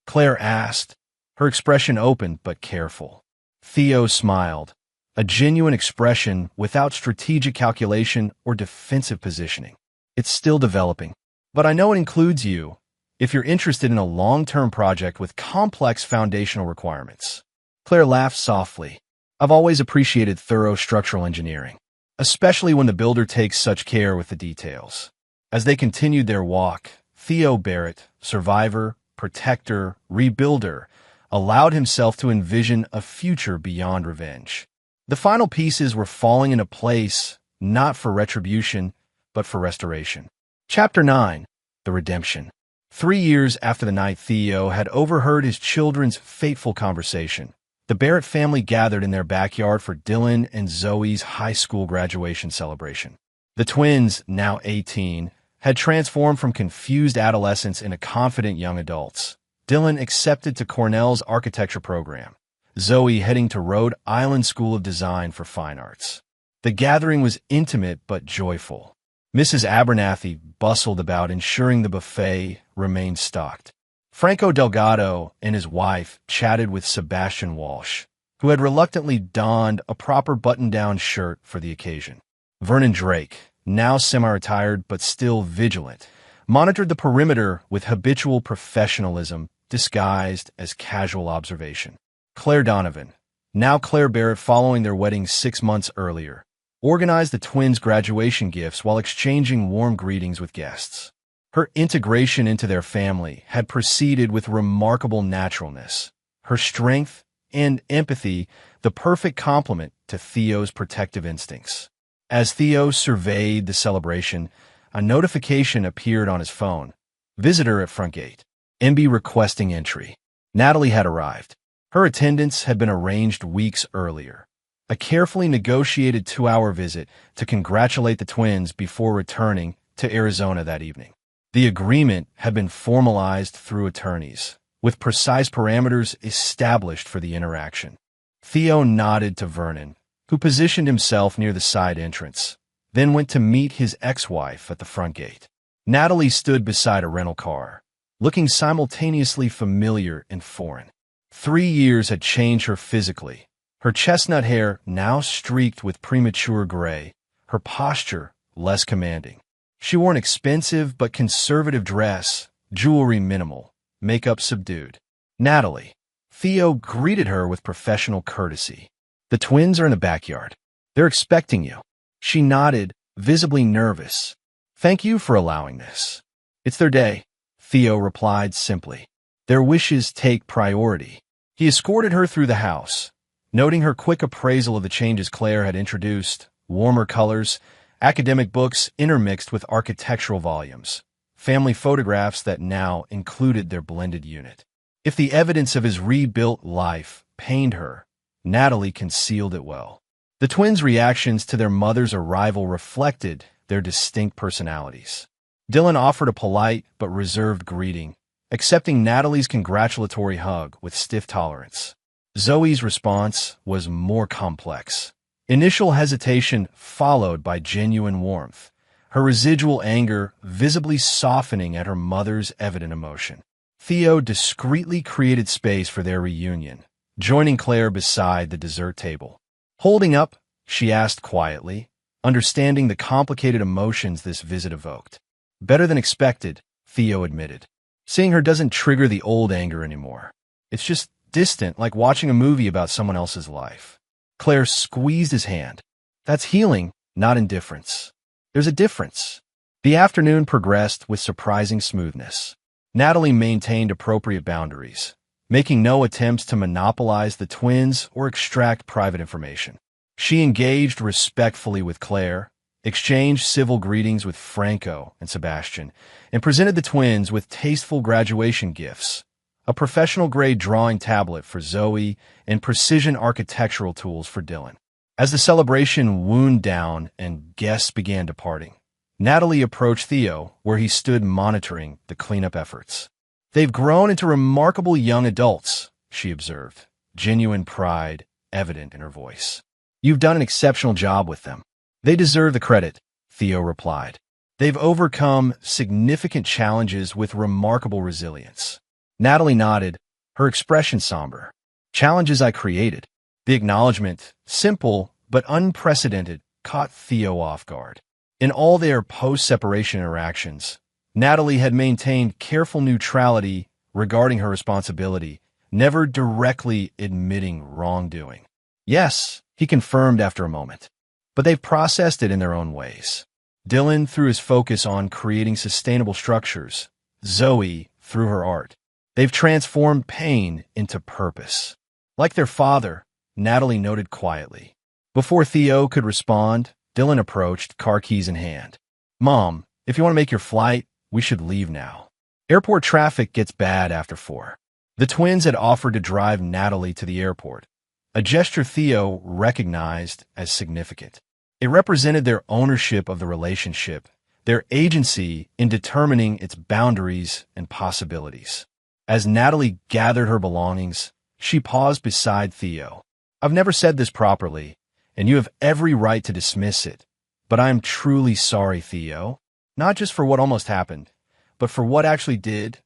Claire asked, her expression open but careful. Theo smiled, a genuine expression without strategic calculation or defensive positioning. "It's still developing, but I know it includes you, if you're interested in a long-term project with complex foundational requirements." Claire laughed softly. "I've always appreciated thorough structural engineering, especially when the builder takes such care with the details." As they continued their walk, Theo Barrett, survivor, protector, rebuilder, allowed himself to envision a future beyond revenge. The final pieces were falling into place, not for retribution, but for restoration. Chapter 9. The Redemption. 3 years after the night Theo had overheard his children's fateful conversation, the Barrett family gathered in their backyard for Dylan and Zoe's high school graduation celebration. The twins, now 18, had transformed from confused adolescents into confident young adults. Dylan accepted to Cornell's architecture program, Zoe heading to Rhode Island School of Design for Fine Arts. The gathering was intimate but joyful. Mrs. Abernathy bustled about ensuring the buffet remained stocked. Franco Delgado and his wife chatted with Sebastian Walsh, who had reluctantly donned a proper button-down shirt for the occasion. Vernon Drake, now semi-retired but still vigilant, monitored the perimeter with habitual professionalism disguised as casual observation. Claire Donovan, now Claire Barrett following their wedding 6 months earlier, organized the twins' graduation gifts while exchanging warm greetings with guests. Her integration into their family had proceeded with remarkable naturalness, her strength and empathy the perfect complement to Theo's protective instincts. As Theo surveyed the celebration, a notification appeared on his phone. "Visitor at front gate. MB requesting entry." Natalie had arrived. Her attendance had been arranged weeks earlier. A carefully negotiated 2-hour visit to congratulate the twins before returning to Arizona that evening. The agreement had been formalized through attorneys, with precise parameters established for the interaction. Theo nodded to Vernon, who positioned himself near the side entrance, then went to meet his ex-wife at the front gate. Natalie stood beside a rental car, looking simultaneously familiar and foreign. 3 years had changed her physically, her chestnut hair now streaked with premature gray, her posture less commanding. She wore an expensive but conservative dress, jewelry minimal, makeup subdued. "Natalie." Theo greeted her with professional courtesy. "The twins are in the backyard. They're expecting you." She nodded, visibly nervous. "Thank you for allowing this." "It's their day," Theo replied simply. "Their wishes take priority." He escorted her through the house, noting her quick appraisal of the changes Claire had introduced: warmer colors, academic books intermixed with architectural volumes, family photographs that now included their blended unit. If the evidence of his rebuilt life pained her, Natalie concealed it well. The twins' reactions to their mother's arrival reflected their distinct personalities. Dylan offered a polite but reserved greeting, accepting Natalie's congratulatory hug with stiff tolerance. Zoe's response was more complex. Initial hesitation followed by genuine warmth, her residual anger visibly softening at her mother's evident emotion. Theo discreetly created space for their reunion, joining Claire beside the dessert table. "Holding up?" she asked quietly, understanding the complicated emotions this visit evoked. "Better than expected," Theo admitted. Seeing her doesn't trigger the old anger anymore. It's just distant, like watching a movie about someone else's life. Claire squeezed his hand. "That's healing," not indifference. There's a difference. The afternoon progressed with surprising smoothness. Natalie maintained appropriate boundaries, making no attempts to monopolize the twins or extract private information. She engaged respectfully with Claire, exchanged civil greetings with Franco and Sebastian, and presented the twins with tasteful graduation gifts, a professional-grade drawing tablet for Zoe, and precision architectural tools for Dylan. As the celebration wound down and guests began departing, Natalie approached Theo, where he stood monitoring the cleanup efforts. "They've grown into remarkable young adults," she observed, genuine pride evident in her voice. "You've done an exceptional job with them." "They deserve the credit," Theo replied. "They've overcome significant challenges with remarkable resilience." Natalie nodded, her expression somber. "Challenges I created." The acknowledgement, simple but unprecedented, caught Theo off guard. In all their post-separation interactions, Natalie had maintained careful neutrality regarding her responsibility, never directly admitting wrongdoing. "Yes," he confirmed after a moment, "but they've processed it in their own ways." Dylan through his focus on creating sustainable structures, Zoe through her art. They've transformed pain into purpose. Like their father, Natalie noted quietly. Before Theo could respond, Dylan approached, car keys in hand. "Mom, if you want to make your flight, we should leave now. Airport traffic gets bad after 4. The twins had offered to drive Natalie to the airport, a gesture Theo recognized as significant. It represented their ownership of the relationship, their agency in determining its boundaries and possibilities. As Natalie gathered her belongings, she paused beside Theo. "I've never said this properly, and you have every right to dismiss it, but I am truly sorry, Theo. Not just for what almost happened, but for what actually did,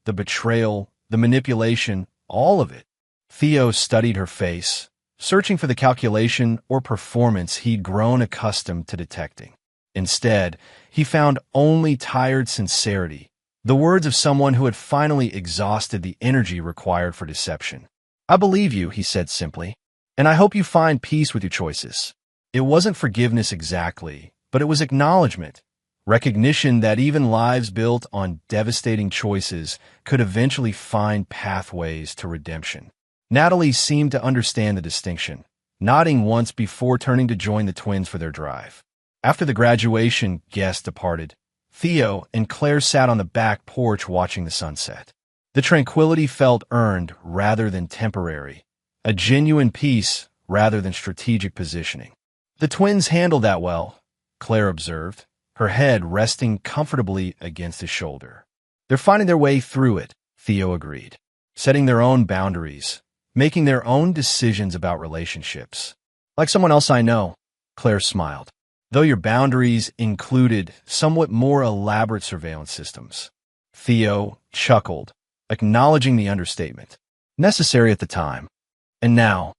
the betrayal, the manipulation, all of it." Theo studied her face, searching for the calculation or performance he'd grown accustomed to detecting. Instead, he found only tired sincerity, the words of someone who had finally exhausted the energy required for deception. "I believe you," he said simply, "and I hope you find peace with your choices." It wasn't forgiveness exactly, but it was acknowledgement, recognition that even lives built on devastating choices could eventually find pathways to redemption. Natalie seemed to understand the distinction, nodding once before turning to join the twins for their drive. After the graduation guests departed, Theo and Claire sat on the back porch watching the sunset. The tranquility felt earned rather than temporary, a genuine peace rather than strategic positioning. "The twins handled that well," Claire observed, her head resting comfortably against his shoulder. "They're finding their way through it," Theo agreed, setting their own boundaries, making their own decisions about relationships. "Like someone else I know," Claire smiled, "though your boundaries included somewhat more elaborate surveillance systems." Theo chuckled, acknowledging the understatement. "Necessary at the time." "And now?"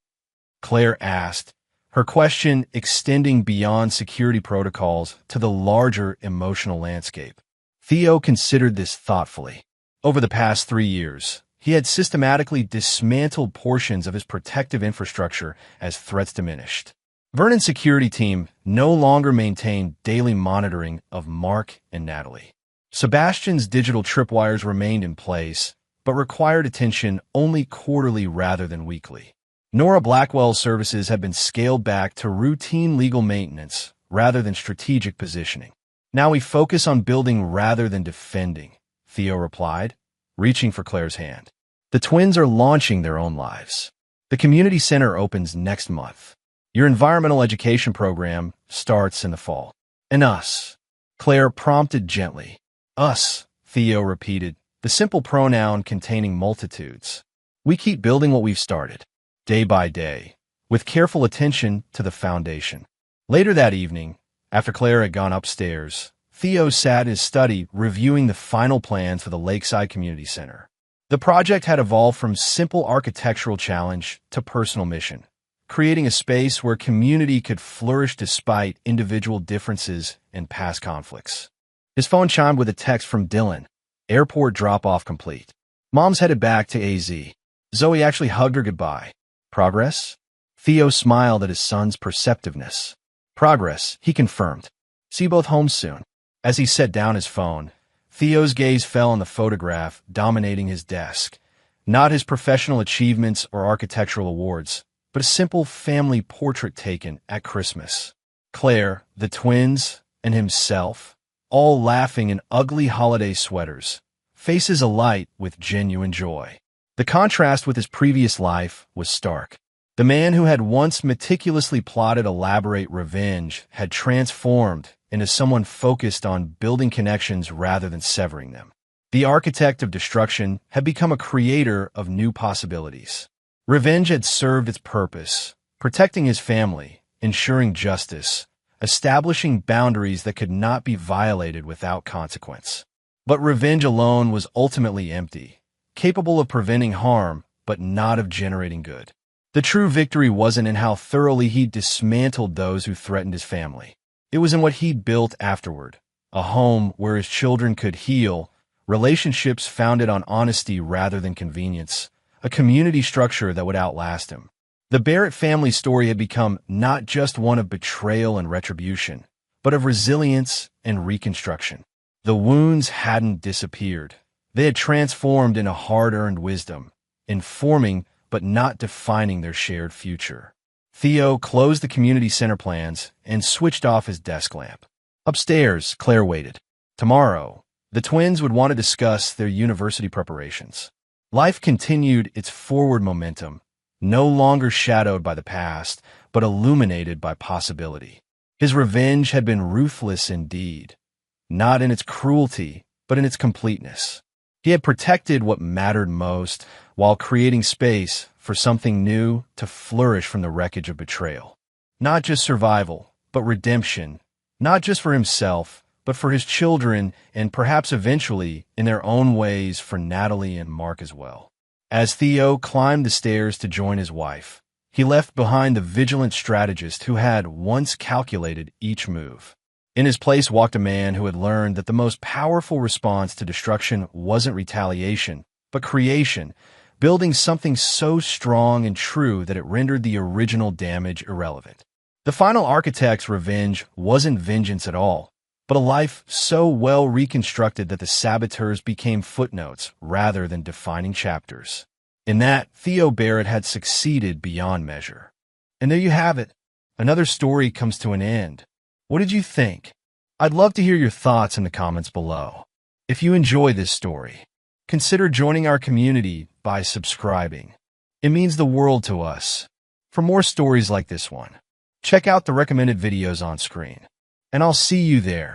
Claire asked, her question extending beyond security protocols to the larger emotional landscape. Theo considered this thoughtfully. Over the past 3 years, he had systematically dismantled portions of his protective infrastructure as threats diminished. Vernon's security team no longer maintained daily monitoring of Mark and Natalie. Sebastian's digital tripwires remained in place, but required attention only quarterly rather than weekly. Nora Blackwell's services had been scaled back to routine legal maintenance rather than strategic positioning. "Now we focus on building rather than defending," Theo replied, reaching for Claire's hand. "The twins are launching their own lives. The community center opens next month. Your environmental education program starts in the fall. And us," Claire prompted gently. "Us," Theo repeated, the simple pronoun containing multitudes. "We keep building what we've started, day by day, with careful attention to the foundation." Later that evening, after Claire had gone upstairs, Theo sat in his study reviewing the final plans for the Lakeside Community Center. The project had evolved from simple architectural challenge to personal mission, creating a space where community could flourish despite individual differences and past conflicts. His phone chimed with a text from Dylan. "Airport drop-off complete. Mom's headed back to AZ. Zoe actually hugged her goodbye. Progress?" Theo smiled at his son's perceptiveness. Progress, he confirmed. See both homes soon. As he set down his phone, Theo's gaze fell on the photograph dominating his desk. Not his professional achievements or architectural awards, but a simple family portrait taken at Christmas. Claire, the twins, and himself, all laughing in ugly holiday sweaters, faces alight with genuine joy. The contrast with his previous life was stark. The man who had once meticulously plotted elaborate revenge had transformed into someone focused on building connections rather than severing them. The architect of destruction had become a creator of new possibilities. Revenge had served its purpose, protecting his family, ensuring justice, establishing boundaries that could not be violated without consequence. But revenge alone was ultimately empty, capable of preventing harm, but not of generating good. The true victory wasn't in how thoroughly he dismantled those who threatened his family. It was in what he'd built afterward, a home where his children could heal, relationships founded on honesty rather than convenience, a community structure that would outlast him. The Barrett family story had become not just one of betrayal and retribution, but of resilience and reconstruction. The wounds hadn't disappeared. They had transformed into hard-earned wisdom, informing but not defining their shared future. Theo closed the community center plans and switched off his desk lamp. Upstairs, Claire waited. Tomorrow, the twins would want to discuss their university preparations. Life continued its forward momentum, no longer shadowed by the past, but illuminated by possibility. His revenge had been ruthless indeed, not in its cruelty, but in its completeness. He had protected what mattered most while creating space for something new to flourish from the wreckage of betrayal. Not just survival, but redemption, not just for himself, but for his children and perhaps eventually, in their own ways, for Natalie and Mark as well. As Theo climbed the stairs to join his wife, he left behind the vigilant strategist who had once calculated each move. In his place walked a man who had learned that the most powerful response to destruction wasn't retaliation, but creation, building something so strong and true that it rendered the original damage irrelevant. The final architect's revenge wasn't vengeance at all, but a life so well reconstructed that the saboteurs became footnotes rather than defining chapters. In that, Theo Barrett had succeeded beyond measure. And there you have it. Another story comes to an end. What did you think? I'd love to hear your thoughts in the comments below. If you enjoy this story, consider joining our community by subscribing. It means the world to us. For more stories like this one, check out the recommended videos on screen. And I'll see you there.